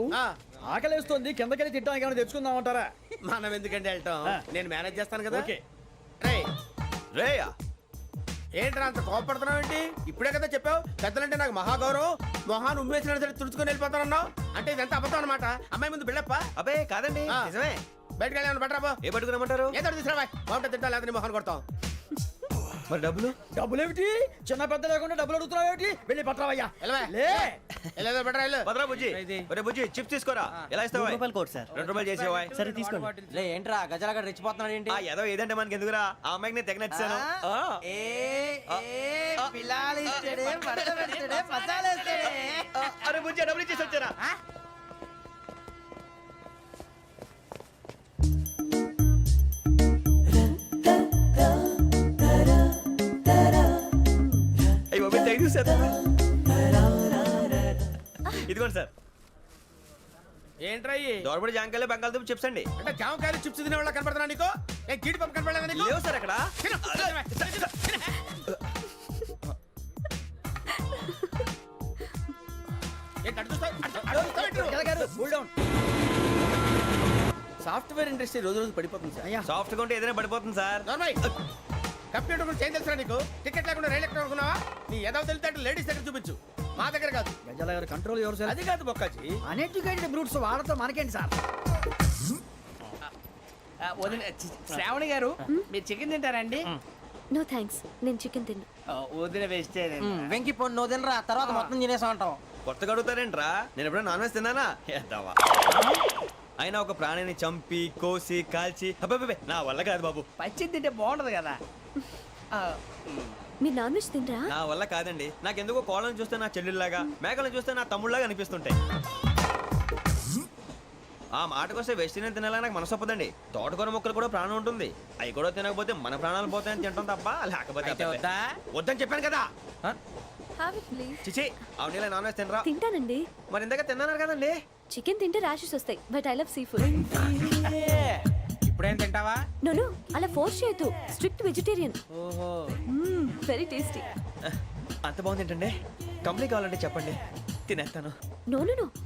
ఆకలేస్తుంది, కిందకెళ్ళి తిట్టడానికి ఏమైనా తెచ్చుకుందామంటారా? మనం ఎందుకంటే వెళ్తాం, నేను మేనేజ్ చేస్తాను కదా. ఓకే. రేయా ఏంట్రా అంత కోపడుతున్నావు ఏంటి? ఇప్పుడే కదా చెప్పావు పెద్దలంటే నాకు మహాగౌరవం, మొహాన్ని ఉమ్మేసిన సరే తుడుచుకొని వెళ్ళిపోతానన్నావు. అంటే ఇదంతా అబద్ధం అనమాట. అమ్మాయి ముందు బిల్డప్ప? అబ్బే కాదండి, నిజమే. బయటకు వెళ్ళి బట్రాబో. ఏ పట్టుకురమ్మంటారు? ఏదో తీసుకురా బాగుంటుంది. తింటా లేదా మొహాన్ని కొడతాం. మరి డబ్బులు? డబ్బులు ఏమిటి? చిన్న పెద్ద లేకుండా డబ్బులు అడుగుతున్నావు ఏమిటి? వెళ్ళి పట్టరావయ్యా. బట్రా భద్రా బుజ్జి, ఒరే బుజ్జి చిప్స్ తీసుకోరా. ఎలా ఇస్తావా? Court sir. 2 రూపాయలు చేసేవా? సరే తీసుకోండి. ఏంట్రా గజాల రెచ్చిపోతున్నాడు ఏంటి? ఏదో ఏదంటే మనకి ఎందుకురా, ఆ అమ్మాయికి నేను తెగ నచ్చాను. అరే బుజ్జి డబ్బులు ఇచ్చేసి వచ్చారా? ఇదిగోండి సార్. ఏంట్రా దోరబడి జాంకాయలు బంగాళదుంప చిప్స్ అండి. అంటే జామకాయలు చిప్స్ తినే వాళ్ళ కనపడుతున్నా నీకు? నేను జీడి పంపు కనపడలేదా నీకు? లేవు సార్ అక్కడ. సాఫ్ట్వేర్ ఇండస్ట్రీ రోజు రోజు పడిపోతుంది సార్. సాఫ్ట్ గా ఉంటే ఏదైనా పడిపోతుంది సార్. కంప్యూటర్ గురించి ఏం తెలుసా నీకు? టికెట్ లేకుండా రైలు ఎక్కడ అనుకున్నావా? నీ ఏదో తెలితే లేడీస్ దగ్గర చూపించు, మా దగ్గర కాదు. గజాల గారు కంట్రోల్ ఎవరు సార్? అది కాదు బొక్కాజీ. అన్ఎడ్యుకేటెడ్ బ్రూట్స్ వాళ్ళతో మనకేంటి సార్? శ్రావణి గారు మీరు చికెన్ తింటారండి? నో థ్యాంక్స్, నేను చికెన్ తిన్నా. వదిన వేస్తే వెంకి పొన్ను నువ్వు తినరా, తర్వాత మొత్తం తినేసా ఉంటాం. కొత్తగా అడుగుతారేంట్రా? నేను ఎప్పుడైనా నాన్ వెజ్ తిన్నానా? ఎద్దావా. అయినా ఒక ప్రాణిని చంపి కోసి కాల్చి అబ్బాబే నా వల్ల కాదు బాబు. పచ్చి తింటే బాగుంటది కదా. మీరు నాన్ వెజ్ తినరా? నా వల్ల కాదండి. నాకెందుకో కోళ్ళని చూస్తే నా చెల్లెళ్ళలాగా, మేకలను చూస్తే నా తమ్ముళ్ళలాగా అనిపిస్తుంటాయి. ఆ మాటకొస్తే వెస్టిరియన్ తినాలని నాకు మనసు ఒప్పదండి. తోటకూర మొక్కలు కూడా ప్రాణం ఉంటుంది. అవి కూడా తినకపోతే మన ప్రాణాలు పోతాయని తింటాం తప్ప లేకపోతే అబ్బబ్బే. వద్దని చెప్పాను కదా. Have it, please. చిచి అవునీ నాన్ వెజ్ తినరా? తింటానండి. మరి ఇందాక తిన్నాను కదండి. చికెన్ తింటే ర్యాషెస్ వస్తాయి, but I love sea food. ఇప్పుడేం తింటావా? నో అలా ఫోర్స్ చేయొద్దు. Strict vegetarian. ఓహో, వెరీ టేస్టీ. అంత బాగుంది ఏంటండి? కంప్లీట్ కావాలంటే చెప్పండి, తినేస్తాను. నో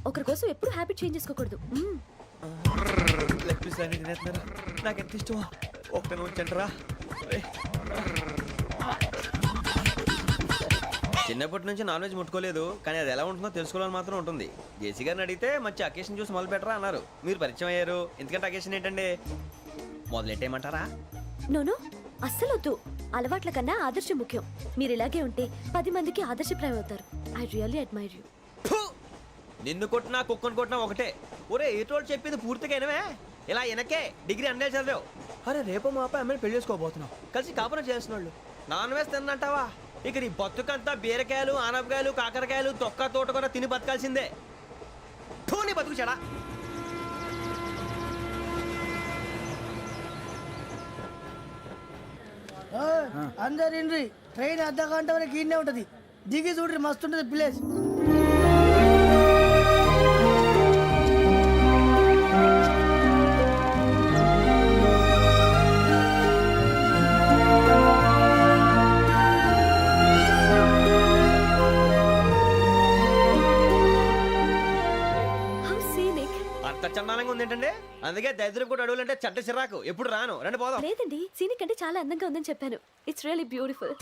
ఒకరి కోసం ఎప్పుడు హ్యాబిట్ చేంజ్ చేసుకోకూడదు. లెగ్ పీస్ అన్ని తినేస్తున్నారు. నాకు ఎంత ఇష్టం. ఒకటే ఉంచండిరా. చిన్నప్పటి నుంచి నాన్ వెజ్ ముట్టుకోలేదు, కానీ అది ఎలా ఉంటుందో తెలుసుకోవాలని మాత్రం ఉంటుంది. జేసీ గారిని అడిగితే మంచి అకేషన్ చూసి మొదలు పెట్టరా అన్నారు. మీరు పరిచయం అయ్యారు, ఎందుకంటే అకేషన్ ఏంటండి? మొదలెట్టేయమంటారా? నో అస్సలు వద్దు. అలవాట్ల కన్నా ఆదర్శం ముఖ్యం. మీరు ఇలాగే ఉంటే 10 మందికి ఆదర్శప్రాయం అవుతారు. I really admire you. నిన్ను కొట్టినా కుక్కను కొట్టినా ఒకటే. ఒరే ఏటోళ్ళు చెప్పింది పూర్తిగా వినవే. ఇలా వెనకే డిగ్రీ అన్నే చదివావు. అరే రేపు మా అబ్బాయి అమ్మని పెళ్లి చేసుకోబోతున్నావు, కలిసి కాపురం చేసిన వాళ్ళు నాన్ వెజ్ తిన్నంటావా? ఇక నీ బతుకంతా బీరకాయలు, ఆనపకాయలు, కాకరకాయలు, తొక్క తోట కూడా తిని బతకాల్సిందే. నీ బతుకు చెడా. అందరు ఇండ్రి, ట్రైన్ అర్ధ గంట వరకు ఇన్నే ఉంటది. దిగి చూడ్రి, మస్తు ఉంటది ప్లేస్. అంత చందానంగా ఉంది ఏంటండి? అందుకే దరిద్రం కూడా అడవులంటే చెడ్డ చిరాకు. ఎప్పుడు రాను. రండి పోదాం. లేదండి, సీనిక్ అంటే చాలా అందంగా ఉందని చెప్పాను. It's really beautiful.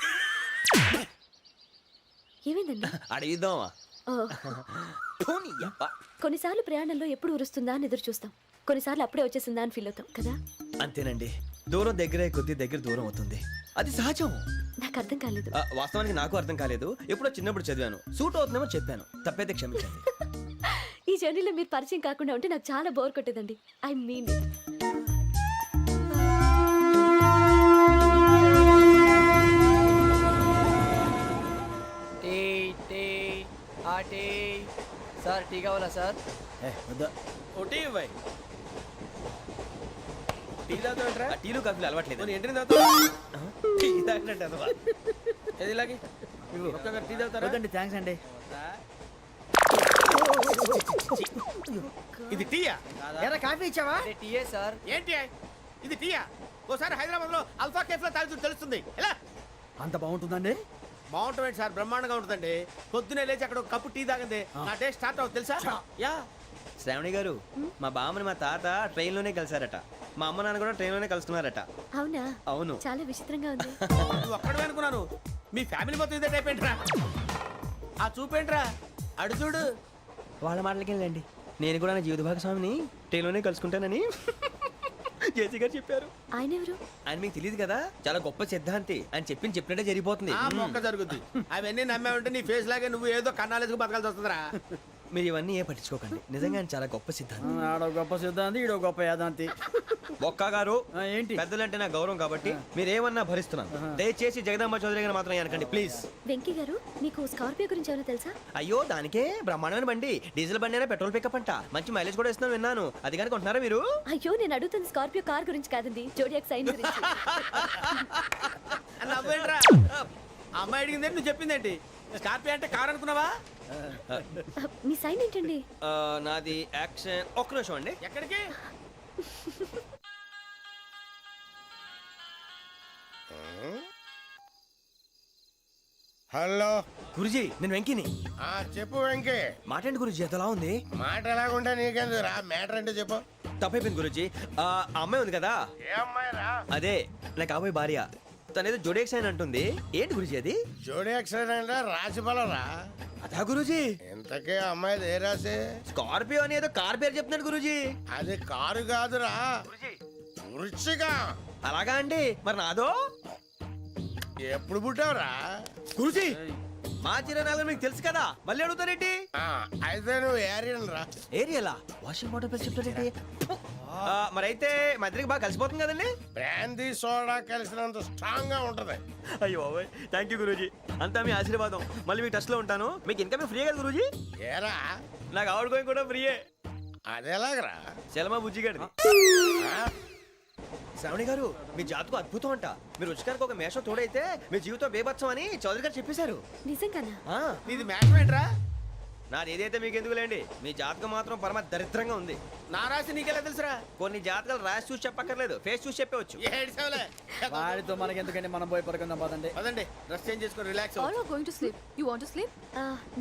ఏమైందండి? అడిగిద్దామా? కొన్నిసార్లు ప్రయాణంలో ఎప్పుడు ఉరుస్తుందా అని ఎదురు చూస్తాం, కొన్నిసార్లు అప్పుడే వచ్చేసిందా అని ఫీల్ అవుతాం కదా. అంతేనండి, దూరం దగ్గరే కొద్ది దగ్గర దూరం అవుతుంది. అది సహజం. నాకు అర్థం కాలేదు. వాస్తవానికి నాకు అర్థం కాలేదు. ఎప్పుడో చిన్నప్పుడు చదివాను. సూట్ అవుతుందేమో చెప్పాను, తప్పైతే క్షమించండి. ఈ జర్నీలో మీరు పరిచయం కాకుండా ఉంటే నాకు చాలా బోర్ కొట్టేదండి. I mean it. Sir tea కావాలా సార్? టీ తాగుతాంట్రా? టీలు కాఫీలు అలవాట్లేదు. ఏంటి టీ తాగినట్టు అదవా? ఏదిలాగి టీ తాగుతారా? థ్యాంక్స్ అండి. ఇది టీయా? ఎరా కాఫీ ఇచ్చావా? టీయే సార్. ఏంటి ఇది టీయా? ఓసారి హైదరాబాద్ లో అల్ఫా కేఫ్ లో తాగుతూ తెలుస్తుంది. ఎలా అంత బాగుంటుందండి? బాగుంటుంది సార్, బ్రహ్మాండంగా ఉంటుందండి. పొద్దునే లేచి అక్కడ ఒక కప్పు టీ తాగింది నా డే స్టార్ట్ అవుతుంది తెలుసా? యా. శ్రావణి గారు, మా బామ్మని మా తాత ట్రైన్ లోనే కలిసారట. మా అమ్మ నాన్న కూడా ట్రైన్ లోనే కలుసుకున్నారట. అవునా? అవును. చాలా విచిత్రంగా ఉంది. నువ్వు ఒక్కడే అనుకున్నాను, మీ ఫ్యామిలీ మొత్తం ఇదే టైప్ ఏంట్రా? ఆ చూపేంట్రా, అడు చూడు. వాళ్ళ మాటలకి వెళ్ళండి. నేను కూడా నా జీవిత భాగస్వామిని ట్రైన్ లోనే కలుసుకుంటానని జేసీ గారు చెప్పారు. ఆయన ఎవరు? ఆయన మీకు తెలియదు కదా, చాలా గొప్ప సిద్ధాంతి. ఆయన చెప్పినట్టే జరిగిపోతుంది. ఆ మొక్క జరుగుద్ది. అవన్నీ నమ్మావంటే నీ ఫేస్ లాగే నువ్వు ఏదో కన్నాలేసుకు బతకాల్సి వస్తుందిరా. మీరు ఇవన్నీ ఏ పట్టించుకోకండి. నిజంగా ఆయన చాలా గొప్ప సిద్ధాంతి. ఆడో గొప్ప సిద్ధాంతి, ఈడో గొప్ప యాదాంతి. ఒక్క గారు, ఏంటి? పెద్దలంటే నా గౌరవం కాబట్టి మీరేమన్నా భరిస్తున్నాను. దయచేసి జగదాంబ చౌదరి గారు మాత్రం అనకండి ప్లీజ్. వెంకీ గారు, మీకు స్కార్పియో గురించి ఏమైనా తెలుసా? అయ్యో దానికే బ్రహ్మాండమైన బండి. డీజిల్ బండి అయినా పెట్రోల్ పికప్ అంట. మంచి మైలేజ్ కూడా ఇస్తున్నాను విన్నాను. అది కానీ కొంటున్నారా మీరు? అయ్యో నేను అడుగుతుంది స్కార్పియో కార్ గురించి కాదండి, జోడియాక్ సైన్ గురించి. నవ్వేంట్రా? అమ్మాయి అడిగింది నువ్వు చెప్పిందేంటి? స్కార్పియో అంటే కార్ అనుకున్నావా? మీ సైన్ ఏంటండి? నాది యాక్షన్. ఒక్క నిమిషం అండి. ఎక్కడికి? హలో గురుజీ, నేను వెంకిని. చెప్పు వెంకీ. మాట ఏంటి గురుజీ ఎంతలా ఉంది? మాట ఎలాగుంటా నీకెందుకు రా, మ్యాటర్ అంటే చెప్పు. తప్పైపోయింది గురుజీ. ఆ అమ్మాయి ఉంది కదా, ఏ అమ్మాయి రా? అదే నా కాబోయే భార్య. తనేదో జోడేక్స్ అని అంటుంది. ఏంటి గురుజీ అది? జోడి యాక్సిడెంట్ రాసి బలరా? అదా గురుజీ. ఇంతకే అమ్మాయిది ఏ రాసి? స్కార్పియో అని ఏదో కార్ పేరు చెప్తున్నాడు గురుజీ. అది కారు కాదురా, వృచ్చిక. అలాగా అండి, మరి నాదో? ఎప్పుడు పుట్టావురా? గురుజీ మా చిరనాలు మీకు తెలుసు కదా, మళ్ళీ అడుగుతారేంటి? అయితే నువ్వు ఏరియన్ రా. ఏరియలా? వాషింగ్ వాటర్ పేరు చెప్తారేంటి? మరైతే మా ఇద్దరికి బాగా కలిసిపోతుంది కదండి. బ్రాందీ సోడా కలిసినంత స్ట్రాంగ్ గా ఉంటది. అయ్యో థ్యాంక్ యూ గురూజీ, అంతా మీ ఆశీర్వాదం. మళ్ళీ మీకు టచ్ లో ఉంటాను. మీకు ఇన్కమ్ ఫ్రీ కదా గురూజీ? ఏరా నాకు అవుట్ గోయింగ్ కూడా ఫ్రీయే. అదెలాగరా? చలమా బుజ్జి గారిది. శ్రావణి గారు, మీ జాతకు అద్భుతం అంట. మీరు రుచికారికి ఒక మేషం తోడైతే మీ జీవితం బేబత్సం అని చౌదరి గారు చెప్పేశారు. నిజంగానా? ఇది మేషం ఏంట్రా? నాది ఏదైతే మీకు ఎందుకులేండి, మీ జాతకం మాత్రం పరమ దరిద్రంగా ఉంది. నా రాసి నీకెలా తెలుసురా? కొన్ని జాతకాలు రాసి చూసి చెప్పక్కర్లేదు, ఫేస్ చూసి చెప్పవచ్చు. వాడితో మనకి ఎందుకంటే మనం పోయి పడుకుందాం పదండి. పదండి, డ్రెస్ చేంజ్ చేసుకొని relax. All are going to sleep. You want to sleep?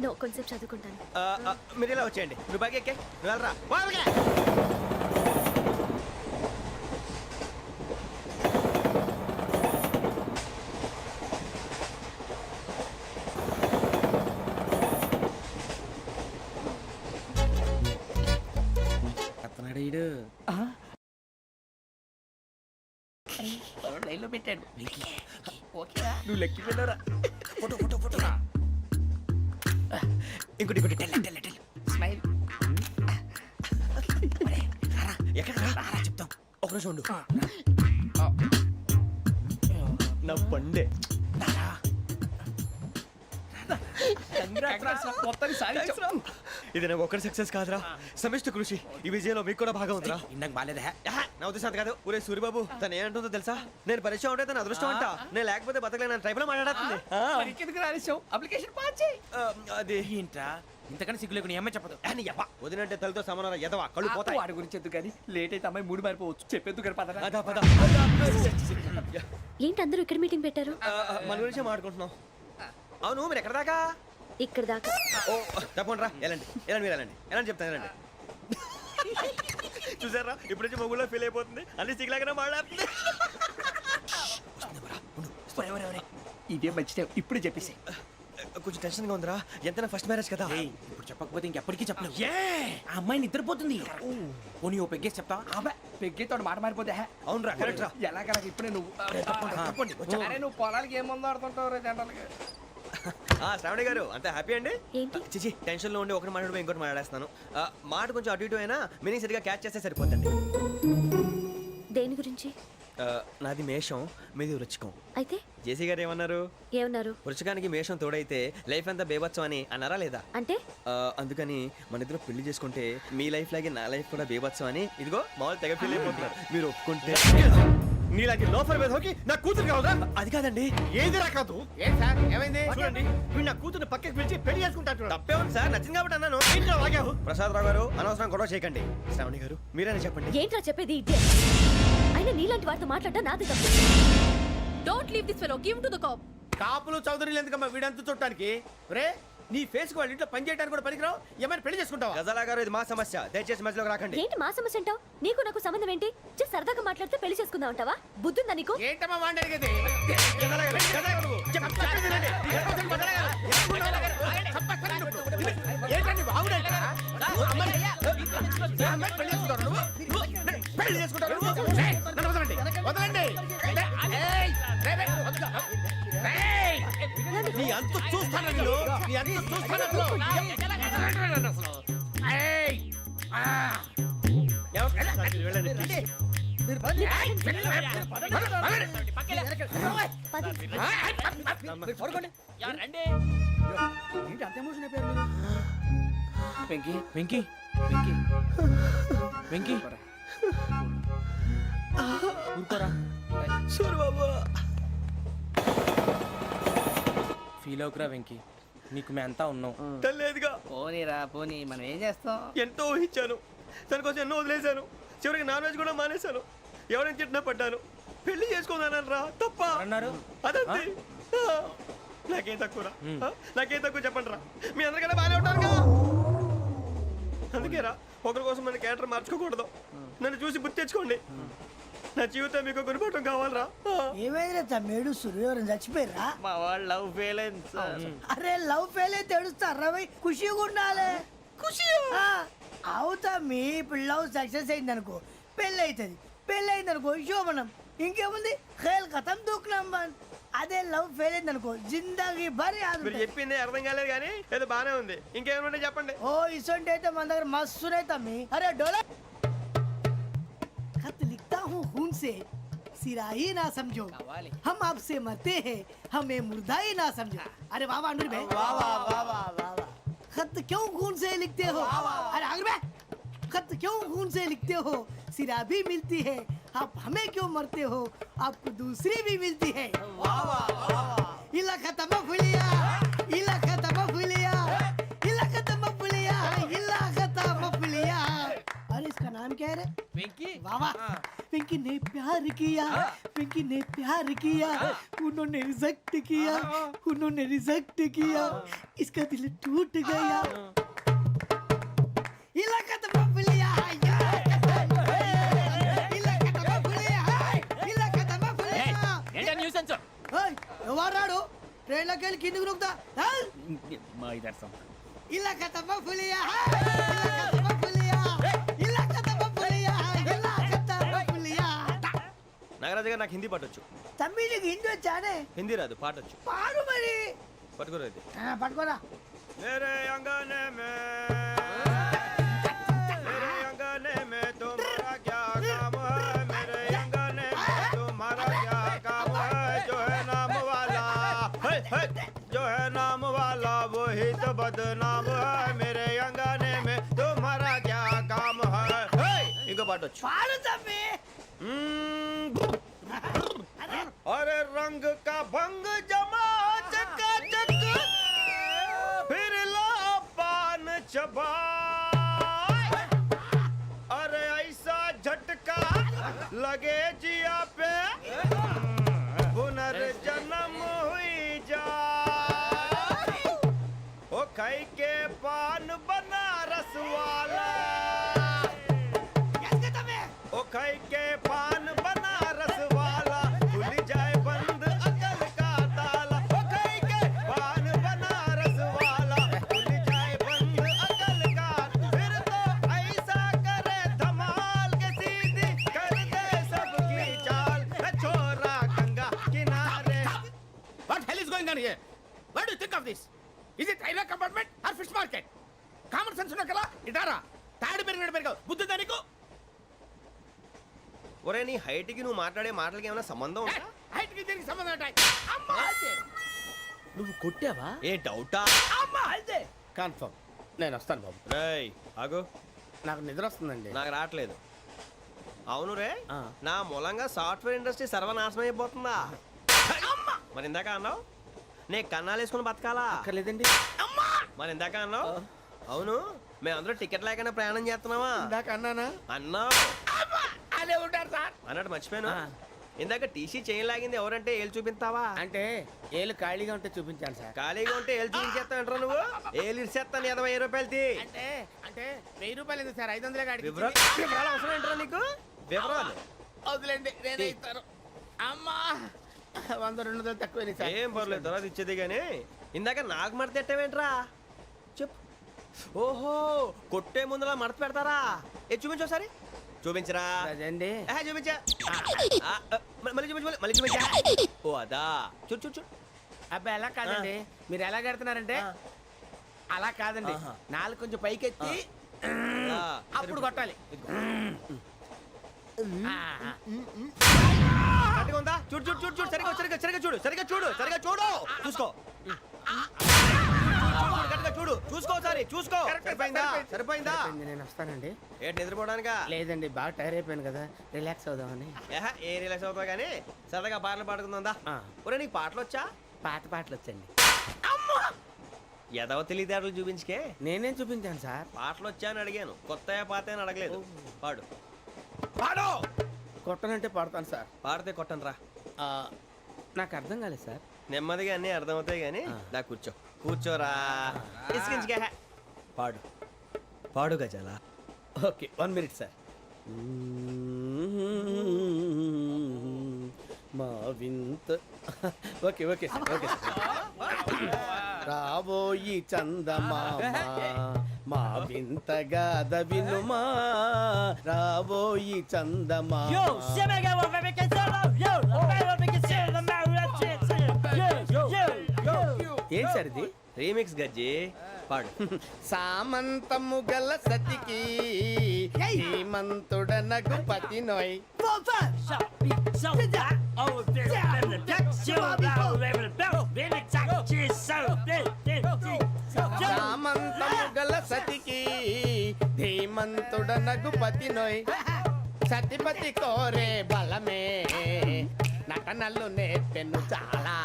No, కొంచెం చదువుకుంటాను. మీరు ఇలా వచ్చేయండి. నువ్వు బాగా ఎక్కే, నువ్వు వెళ్ళరా. లైన్లో పెట్టాడు. ఓకేరా, నువ్వు లెక్కి వెళ్ళరా. Photo photo photo. ఇంకోటి ఇంకోటి టెల్ టెల్ టెల్. స్మైల్. ఎక్కడ చెప్తాం. ఒక రోజు ఉండు. నా పండే. ఇది నాకు ఒక్కడి సక్సెస్ కాదురా, సమిష్టి కృషి. ఈ విజయంలో మీకు కూడా భాగం ఉందిరా. ఇందాక బాగాలేదా? నా ఉద్దేశం కాదు. ఊరే సూరిబాబు, తను ఏమంటుందో తెలుసా? నేను పరిచయం ఉంటే తన అదృష్టం అంట. నేను లేకపోతే బతకలేను ట్రైబ్ లో మాట్లాడుతుంది. అప్లికేషన్ పాస్ చేయి. అది ఏంట్రా ఇంతకన్నా సిగ్గు లేకుండా ఏమై చెప్పదు. వదినంటే తలతో సమానం ఎదవా, కళ్ళు పోతాయి. వాడి గురించి ఎందుకు కానీ లేట్ అయితే అమ్మాయి మూడు మారిపోవచ్చు. చెప్పేందుకు కానీ పద. అదా పద. ఏంటి అందరూ ఇక్కడ మీటింగ్ పెట్టారు? మన గురించి మాట్లాడుకుంటున్నాం. అవును, మీరు ఎక్కడ దాకా? ఇక్కడ దాకా. ఓ తప్పకుండా రా, వెళ్ళండి వెళ్ళండి, మీరు వెళ్ళండి వెళ్ళండి, చెప్తాను వెళ్ళండి. చూసారా, ఇప్పుడు నుంచి మొగుల్లో ఫీల్ అయిపోతుంది. అన్ని సిగ్లాగానే మాట్లాడుతుంది. ఇదే మంచి టైం, ఇప్పుడు చెప్పేసి. కొంచెం టెన్షన్ గా ఉందిరా, ఎంతైనా ఫస్ట్ మ్యారేజ్ కదా. ఇప్పుడు చెప్పకపోతే ఇంకెప్పటికీ చెప్పలేవు. ఆ అమ్మాయి నిద్రపోతుంది. పోనీ ఓ పెగ్గేసి చెప్తావా? అబ్బా పెగ్గేతో మాట మారిపోతే. అవునరా, కరెక్ట్ రా. ఎలాగలా ఇప్పుడే నువ్వు నువ్వు పొలాలకి ఏముందో ఆడుతుంటావు రే జనరల్గా. శ్రావణి గారు, అంత హ్యాపీ అండి? ఏంటి? చిచి, టెన్షన్ లో ఉండి ఒకటి మాట్లాడిపోయి ఇంకోటి మాట్లాడేస్తున్నాను. మాట కొంచెం అటు ఇటు అయినా మీనింగ్ సరిగా క్యాచ్ చేస్తే సరిపోతుంది. దేని గురించి? నాది మేషం, మీది వృచ్చికం. అయితే జేసీ గారు ఏమన్నారు? ఏమన్నారు? వృచ్చికానికి మేషం తోడైతే లైఫ్ అంతా బేబత్సం అని అన్నారా లేదా? అంటే అందుకని మన ఇద్దరు పెళ్లి చేసుకుంటే మీ లైఫ్ లాగే నా లైఫ్ కూడా బేబత్సం అని ఇదిగో మామూలు తెగ ఫీల్ అయిపోతున్నారు. మీరు ఒప్పుకుంటే నీలాంటి లోఫర్ మీద హోకి నా కూతురు కావదా? అది కాదండి. ఏది రాకాదు. ఏం సార్ ఏమైంది? చూడండి, వీడు నా కూతురు పక్కకి పిలిచి పెళ్లి చేసుకుంటాడు. తప్పే ఉంది సార్, నచ్చింది కాబట్టి అన్నాను. ప్రసాద్ రావు గారు, అనవసరం గొడవ చేయకండి. శ్రావణి గారు, మీరైనా చెప్పండి. ఏంట్రా చెప్పేది? అయినా నీలాంటి వారితో మాట్లాడటం నాది తప్పు. Don't leave this fellow, give to the cop. కాపులు చౌదరులు ఎందుకమ్మా వీడంతా చూడటానికి? రే నీ ఫేస్ కు వాళ్ళ ఇంట్లో పని చేయడానికి కూడా పనికిరావు. ఏమైనా పెళ్లి చేసుకుంటావా? గజాలా గారు, ఇది మా సమస్య, దయచేసి మధ్యలోకి రాకండి. ఏంటి మా సమస్య అంటావు? నీకు నాకు సంబంధం ఏంటి? జస్ట్ సరదాగా మాట్లాడితే పెళ్లి చేసుకుందాం అంటావా? బుద్ధుందా నీకు? ఏంటమ్మా వాడిని అడిగేది? ఏంటండి బాగుండండి పెళ్లి చేసుకుంటారు. వదలండి. నీ అంత చూస్తాను వీళ్ళు, నీ అంత చూస్తాను అసలు. వెంకీ వెంకీ వెంకీ వెంకీ ఊరుకోరా. సూరిబాబు, ఫీల్ అవుకురా వెంకీ, నీకు మేము అంతా ఉన్నాం. తెలియదుగా. పోనీరా పోనీ, మనం ఏం చేస్తాం? ఎంతో ఊహించాను, తన కోసం ఎన్నో వదిలేశాను. చివరికి నాన్ వెజ్ కూడా మానేశాను. ఎవరైనా తిట్టినా పడ్డాను. పెళ్లి చేసుకుందానని రా, తప్ప అన్నారు. అదంతే. నాకేం తక్కువరా? నాకేం తక్కువ చెప్పండి రా. మీ అందరికన్నా బాగానే ఉంటారు కదా. అందుకే రా, ఒకరి కోసం మన క్యారెక్టర్ మార్చుకోకూడదు. నన్ను చూసి గుర్తు తెచ్చుకోండి. నా జీవితం మీకు గురిపటం కావాలరా. ఏమైనా తమ్మేడు సూర్యవరం చచ్చిపోయిరా? మా వాళ్ళు లవ్ ఫెయిల్ అయింది సార్. అరే లవ్ ఫెయిల్ అయితే ఏడుస్తారా? ఖుషిగా ఉండాలి. ఖుషి అవుతా. మీ ఇప్పుడు లవ్ సక్సెస్ అయింది అనుకో, పెళ్ళి అవుతుంది. పెళ్ళి అయింది అనుకో శోభనం. ఇంకేముంది, ఖేల్ కథం దూకునాం బాన్. అదే లవ్ ఫెయిల్ అయింది అనుకో, జిందాగీ భారీ. మీరు చెప్పింది అర్థం కాలేదు కానీ ఏదో బానే ఉంది. ఇంకేమైనా చెప్పండి. ఓ ఇసొంటి అయితే మన దగ్గర మస్తునే తమ్మి. అరే డోలా खत लिखता हूँ खून से, सिराही ना समझो, हम आपसे मरते हैं, हमें मुर्दा ही ना समझो। अरे वाह वाह अनुर भाई, वाह वाह वाह वाह वाह। खत क्यों खून से लिखते हो? अरे अनुर भाई, खत क्यों खून से लिखते हो? सिरा भी मिलती है, आप हमें क्यों मरते हो? आपको दूसरी भी मिलती है। वाह वाह वाह। इला खत्म फुलिया, इला खत्म फुलिया, इला खत्म फुलिया, इला खत्म फुलिया। अरे इसका नाम क्या है रे? వెంకీ वाह वाह। पिंकी ने प्यार किया, पिंकी ने प्यार किया, उन्होंने रिजेक्ट किया, उन्होंने रिजेक्ट किया, इसका दिल टूट गया। इलाका तो बबलिया, इलाका तो बबलिया, इलाका तो बबलिया। ఏంటా న్యూసెన్స్? ओए, ఎవరు రాడు? ట్రైన్ లోకి వెళ్ళి కిందికి నొక్కుతా. మా ఇదర్శం ఇలాకా तो बबलिया, इलाका तो बबलिया, इलाका तो बबलिया, इलाका तो बबलिया। నాగరాజు గారు నాకు హిందీ పాటొచ్చు. తమ్మి నీకు హిందీ వచ్చానే? హిందీ రాదు, పాటొచ్చు. పాడు మరి. పట్టుకోలేదు. పట్టుకోరా. मेरे अंगने में तुम्हारा क्या काम है? मेरे अंगने में तुम्हारा क्या काम है? जो है नाम वाला, जो है नाम वाला वही तो बदनाम है। मेरे अंगने में तुम्हारा क्या काम है? इनको पाटो పాడు తమ్మి. अरे रंग का भंग जमा चकाचक, फिर ला पान चबा। अरे ऐसा झटका लगे जिया पे, पुनर्जन्म हुई जा। ओ खाई के पान बनारस वाला, ओ खाई के पान बनारस वाला, खुल जाए बंद अकल का ताला। ओ खाई के पान बनारस वाला, खुल जाए बंद अकल का। फिर तो ऐसा करे धमाल के सीधी कर दे सबकी चाल। छोरा गंगा किनारे। What hell is going on here? What do you think of this? Is it railway compartment or fish market? Common sense ఉన్న కదా ఇటారా తాడి పెరిగినట్టు పెరగవు బుద్ధి దానికి ఒరే నీ హైట్ కి నువ్వు మాట్లాడే మాటలకి ఏమైనా సంబంధం ఉందా? హైట్ కి దీనికి సంబంధం ఉంటాయి అమ్మా అదే నువ్వు కొట్టావా ఏ డౌటా? అమ్మా అదే కన్ఫర్మ్ నేను వస్తాను బాబు రేయ్ ఆగు, నాకు నిద్ర వస్తుందండి నాకు రావట్లేదు. అవును రే, నా మూలంగా సాఫ్ట్వేర్ ఇండస్ట్రీ సర్వనాశనం అయిపోతుందా? మరి ఇందాక అన్నావు నే కన్నాలు వేసుకుని బతకాలా? అక్కర్లేదండి మరి ఇందాక అన్నావు అవును మేమందరూ టికెట్ లేకుండా ప్రయాణం చేస్తున్నావా? ఇందాక అన్నానా అన్నావు. అదే ఉంటారు సార్ అన్నట్టు మర్చిపోయాను. ఇందాక టీసీ చేయి లాగింది ఎవరంటే ఏళ్ళు చూపిస్తావా? అంటే ఏళ్ళు ఖాళీగా ఉంటే చూపించాను సార్ ఖాళీగా ఉంటే ఏళ్ళు చూపించేస్తానంటారా నువ్వు? ఏళ్ళు ఇచ్చేస్తాను 20 రూపాయలది. అంటే అంటే 1000 రూపాయలు ఎందుకు సార్ 500 కాడికి వివరాలు అవసరం ఏంటరా నీకు? వివరాలు వదిలేండి నేనే ఇస్తాను అమ్మా 100-200 తక్కువ సార్ ఏం పర్లేదు, తర్వాత ఇచ్చేది కానీ ఇందాక నాకు మడత ఎట్టవేంట్రా చెప్పు. ఓహో, కొట్టే ముందులా మడత పెడతారా? ఏ చూపించు ఒకసారి. చూపించరా? అదండి చూపించా. మళ్ళీ చూపించు, మళ్ళీ చూపించా. ఓ అదా, చూడు చూడు చూడు. అబ్బాయి ఎలా కాదండి మీరు ఎలా కడుతున్నారంటే అలా కాదండి నాలుగు కొంచెం పైకెత్తి అప్పుడు కొట్టాలి కరెక్ట్గా ఉందా? చూడు చూడు చూడు చూడు, సరిగా సరిగా సరిగా చూడు, సరిగా చూడు, సరిగా చూడు, చూసుకో. కరెక్ట్గా చూడు, చూసుకో ఒకసారి, చూసుకో. సరిపోయిందా? సరిపోయిందా? నేను వస్తానండి. ఏంటి నిద్రపోవడానికా? లేదండి బాగా టైర్ అయిపోయాను కదా రిలాక్స్ అవుదామని. ఏ రిలాక్స్ అవుతావు కానీ సరదాగా పాటలు పాడుకుందా? ఒరే నీకు పాటలు వచ్చా? పాత పాటలు వచ్చండి. ఎదవ తెలివితేటలు చూపించుకే. నేనేం చూపించాను సార్? పాటలు వచ్చా అని అడిగాను, కొత్త పాత అని అడగలేదు. పాడు పాడు. కొట్టనంటే పాడతాను సార్. పాడితే కొట్టను రా. నాకు అర్థం కాలేదు సార్. నెమ్మదిగా అన్నీ అర్థమవుతాయి కానీ నా కూర్చో. కూర్చోరా. ఇసుకించుకే. పాడు పాడు గజాల. Okay 1 minute sir. మా వింత okay okay sir okay sir. రాబోయి చందమామ మా వింతగా వినుమా రాబోయి చందమామ. ఏంటి సార్ ఇది? రీమిక్స్ గజ్జి. పాడు. సామంతము గల సతికి హేమంతుడనగు పతి నోయ్. సామంతము గల సతికి ధీమంతుడనగు పతి నోయ్. సతిపతి కోరే బలమే నటనలు నేర్పెను చాలా.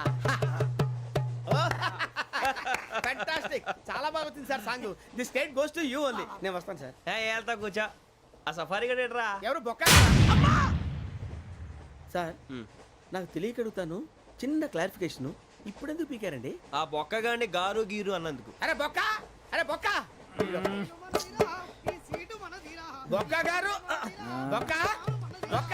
ఫ్యాంటాస్టిక్, చాలా బాగా వచ్చింది sir song. The state goes to you only. నేను వస్తాను సార్. వెళ్తా కూర్చో. ఆ సఫారీ గడేట్రా. ఎవరు బొక్క సార్ నాకు తెలియక అడుగుతాను, చిన్న క్లారిఫికేషన్. ఇప్పుడు ఎందుకు పీకారండి? ఆ బొక్కగాండి గారు గీరు అన్నందుకు. అరే బొక్క, అరే బొక్క, బొక్క గారు, బొక్క బొక్క.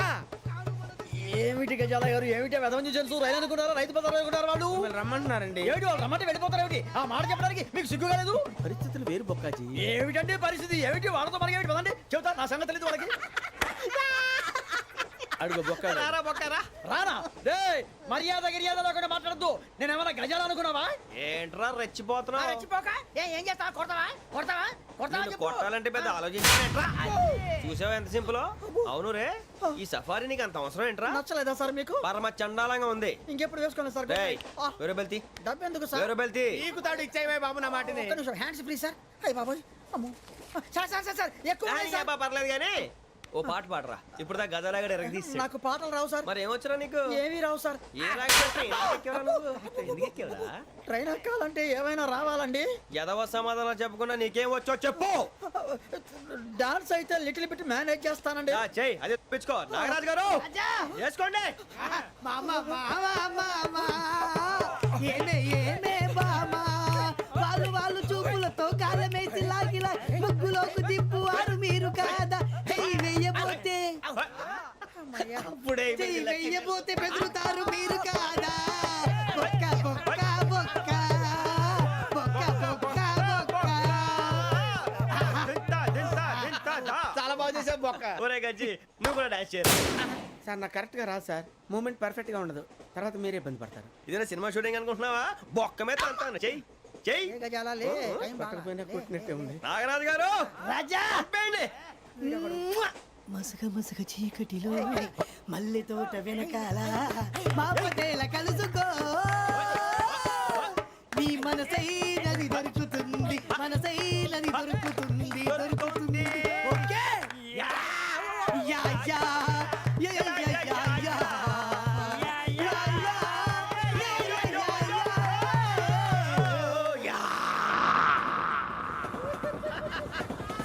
ఏమిటి గజాల గారు, ఏమిటి వెదవని చూసాను రైలు అనుకున్నారా, రైతు బజార్ అనుకున్నారు వాళ్ళు. మిమ్మల్ని రమ్మంటున్నారండి. ఏమిటి వాళ్ళు రమ్మంటే వెళ్ళిపోతారు ఏమిటి? ఆ మాట చెప్పడానికి మీకు సిగ్గు కాలేదు? పరిస్థితులు వేరు బొక్కాజీ. ఏమిటండి పరిస్థితి, ఏమిటి వాళ్ళతో మనకి ఏమిటి పదండి చెబుతా, నా సంగతి తెలియదు వాళ్ళకి. అడుగు బొక్క. రారా బొక్కరా. రానా రే, మర్యాద గిర్యాద లేకుండా మాట్లాడద్దు. నేను ఏమన్నా గజాలు అనుకున్నావా? ఏంట్రా రెచ్చిపోతున్నావు? రెచ్చిపోక ఏం చేస్తావా? కొడతావా కొడతావా కొడతావా నిన్ను చెప్పు. కొట్టాలంటే పెద్ద ఆలోచించానేంట్రా. చూసావా ఎంత సింపుల్. అవును రే, ఈ సఫారీ నీకు అంత అవసరం ఏంట్రా? నచ్చలేదా సార్ మీకు? పరమ చండాలంగా ఉంది. ఇంకెప్పుడు వేసుకోండి సార్. డేయ్, వేరే బెల్తి, డబ్బు ఎందుకు సార్? వేరే బెల్తి. నీకు తాడు ఇచ్చాయి బాబు నా మాటని. ఒక్క నిమిషం, హ్యాండ్స్ ప్లీజ్ సార్. అయ్య బాబోయ్, అమ్మో. సార్ సార్ సార్ సార్ ఎక్కువ ఉన్నాయి సార్. పర్లేదు కానీ ఓ పాట పాడరా. ఇప్పుడు దా గదలాగడ ఎరగదీసి. నాకు పాటలు రావు సార్. మరి ఏమొచ్చరా నీకు? ఏమీ రావు సార్. ఏ రాకపోతే ఎందుకు ఎక్కేవరా నువ్వు? ఎందుకు ఎక్కేవరా? ట్రైన్ ఎక్కాలంటే ఏమైనా రావాలండి. ఎదవ సమాధానం చెప్పకుండా నీకేం వచ్చో చెప్పు. డాన్స్ అయితే లిటిల్ బిట్ మేనేజ్ చేస్తానండి. చెయ్యి, అదే తెప్పించుకో. నాగరాజు గారు చేసుకోండి. ఏమే ఏమే బామా, వాళ్ళు చూపులతో కాలమేసి లాగిలా ముగ్గులోకి తిప్పువారు మీరు కాదా? చెయ్యి వెయ్యబోతే అప్పుడే చెయ్యి వెయ్యబోతే బెదురుతారు మీరు కాదా? బొక్క బొక్క బొక్క బొక్క బొక్క బొక్క. చాలా బాగా చేసావు బొక్క. ఒరే గజ్జి, నువ్వు కూడా డాన్స్ చేయరు. సార్ నాకు కరెక్ట్ గా రాదు సార్. మూమెంట్ పర్ఫెక్ట్ గా ఉండదు, తర్వాత మీరే ఇబ్బంది పడతారు. ఇదేనా సినిమా షూటింగ్ అనుకుంటున్నావా? బొక్క మీద అంటాను. చెయ్యి చెయ్యి. ఏ గజాలాలే, టైం బాగా. పక్కన పోయినా కొట్టినట్టే ఉంది. నాగరాజు గారు రాజా చెప్పండి. మసక మసక చీకటిలో మల్లె తోట వెనకాల మా పటేల కలుసుకో, నీ మనసైనది దొరుకుతుంది, మనసైనది దొరుకుతుంది, దొరుకుతుంది. Okay yeah yeah yeah yeah yeah yeah yeah yeah.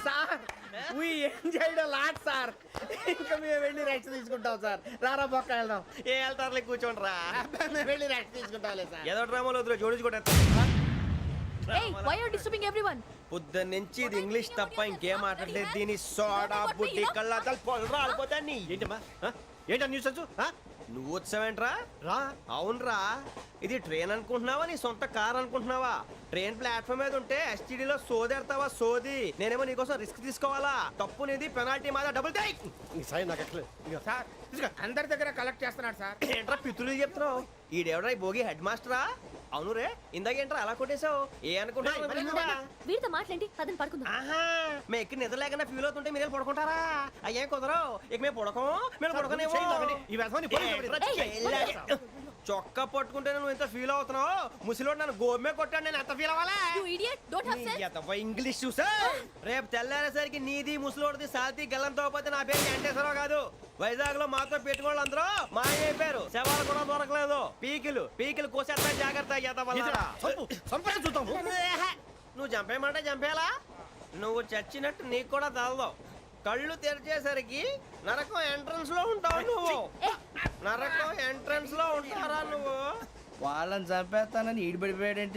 Sir we enjoyed a lot sir. ఇంకా మేము వెళ్ళి రెస్ట్ తీసుకుంటాం సార్. రారా బొక్క వెళ్దాం. ఏ వెళ్తారులే, కూర్చోండి రా. మేము వెళ్ళి రెస్ట్ తీసుకుంటాంలే సార్. ఏదో డ్రామాలో వద్దులే, జోడించుకుంటా. Hey, why are you disturbing everyone? పొద్దున్న నుంచి ఇది ఇంగ్లీష్ తప్ప ఇంకేం మాట్లాడలేదు. దీని సోడా బుద్ధి కళ్ళ పొలు రాలిపోతా. నీ ఏంటమ్మా ఏంటా న్యూస్ వచ్చు? నువ్వు వచ్చావేంట్రా? రా. అవునరా, ఇది ట్రైన్ అనుకుంటున్నావా, నీ సొంత కార్ అనుకుంటున్నావా? ట్రైన్ ప్లాట్ఫామ్ మీద ఉంటే ఎస్టీడీలో సోదేడతావా సోది. నేనేమో నీకోసం రిస్క్ తీసుకోవాలా? తప్పు నీది, పెనాల్టీ మాదా, డబుల్ టై. సార్ అందరి దగ్గర కలెక్ట్ చేస్తున్నాడు సార్. ఏంట్రా పితులు చెప్తున్నావు? ఈడెవడ్రా ఈ భోగి హెడ్ మాస్టరా? అవును రే, ఇందాకేంట్రా అలా కొట్టేశావు? ఏ అనుకుంటున్నా? వీరితో మాట్లాడి పదని పడుకుందాం. ఆహా, మేము ఎక్కడ నిద్ర లేకుండా ఫీల్ అవుతుంటే మీరు పడుకుంటారా? అయ్యేం కుదరవు. ఇక మేము పడకం, మేము పడకనేమో. చొక్కా పట్టుకుంటే నువ్వు ఎంత ఫీల్ అవుతున్నావు? ముసలివాడు నన్ను గోమే కొట్టాడు, నేను ఎంత ఫీల్ అవ్వాలా? You idiot, don't have sense. English చూసా. రేపు తెల్లారేసరికి నీది ముసలివాడిది సాల్తీ గల్లంతో పోతే నా పేరు వెంకటేశ్వరరావు కాదు. వైజాగ్ లో మాతో పెట్టుకోళ్ళు అందరూ మాయైపోయారు. శవాలు కూడా దొరకలేదు. పీకిలు కోసేస్తా, జాగ్రత్త. నువ్వు చంపేయమంటే చంపేలా? నువ్వు చచ్చినట్టు నీకు కూడా తగదు. కళ్ళు తెరిచేసరికి నరకం ఎంట్రన్స్ లో ఉంటావు నువ్వు. నరకం ఎంట్రన్స్ లో ఉంటారా నువ్వు? వాళ్ళని చంపేస్తానని ఈడిపడిపోయాడేంటి?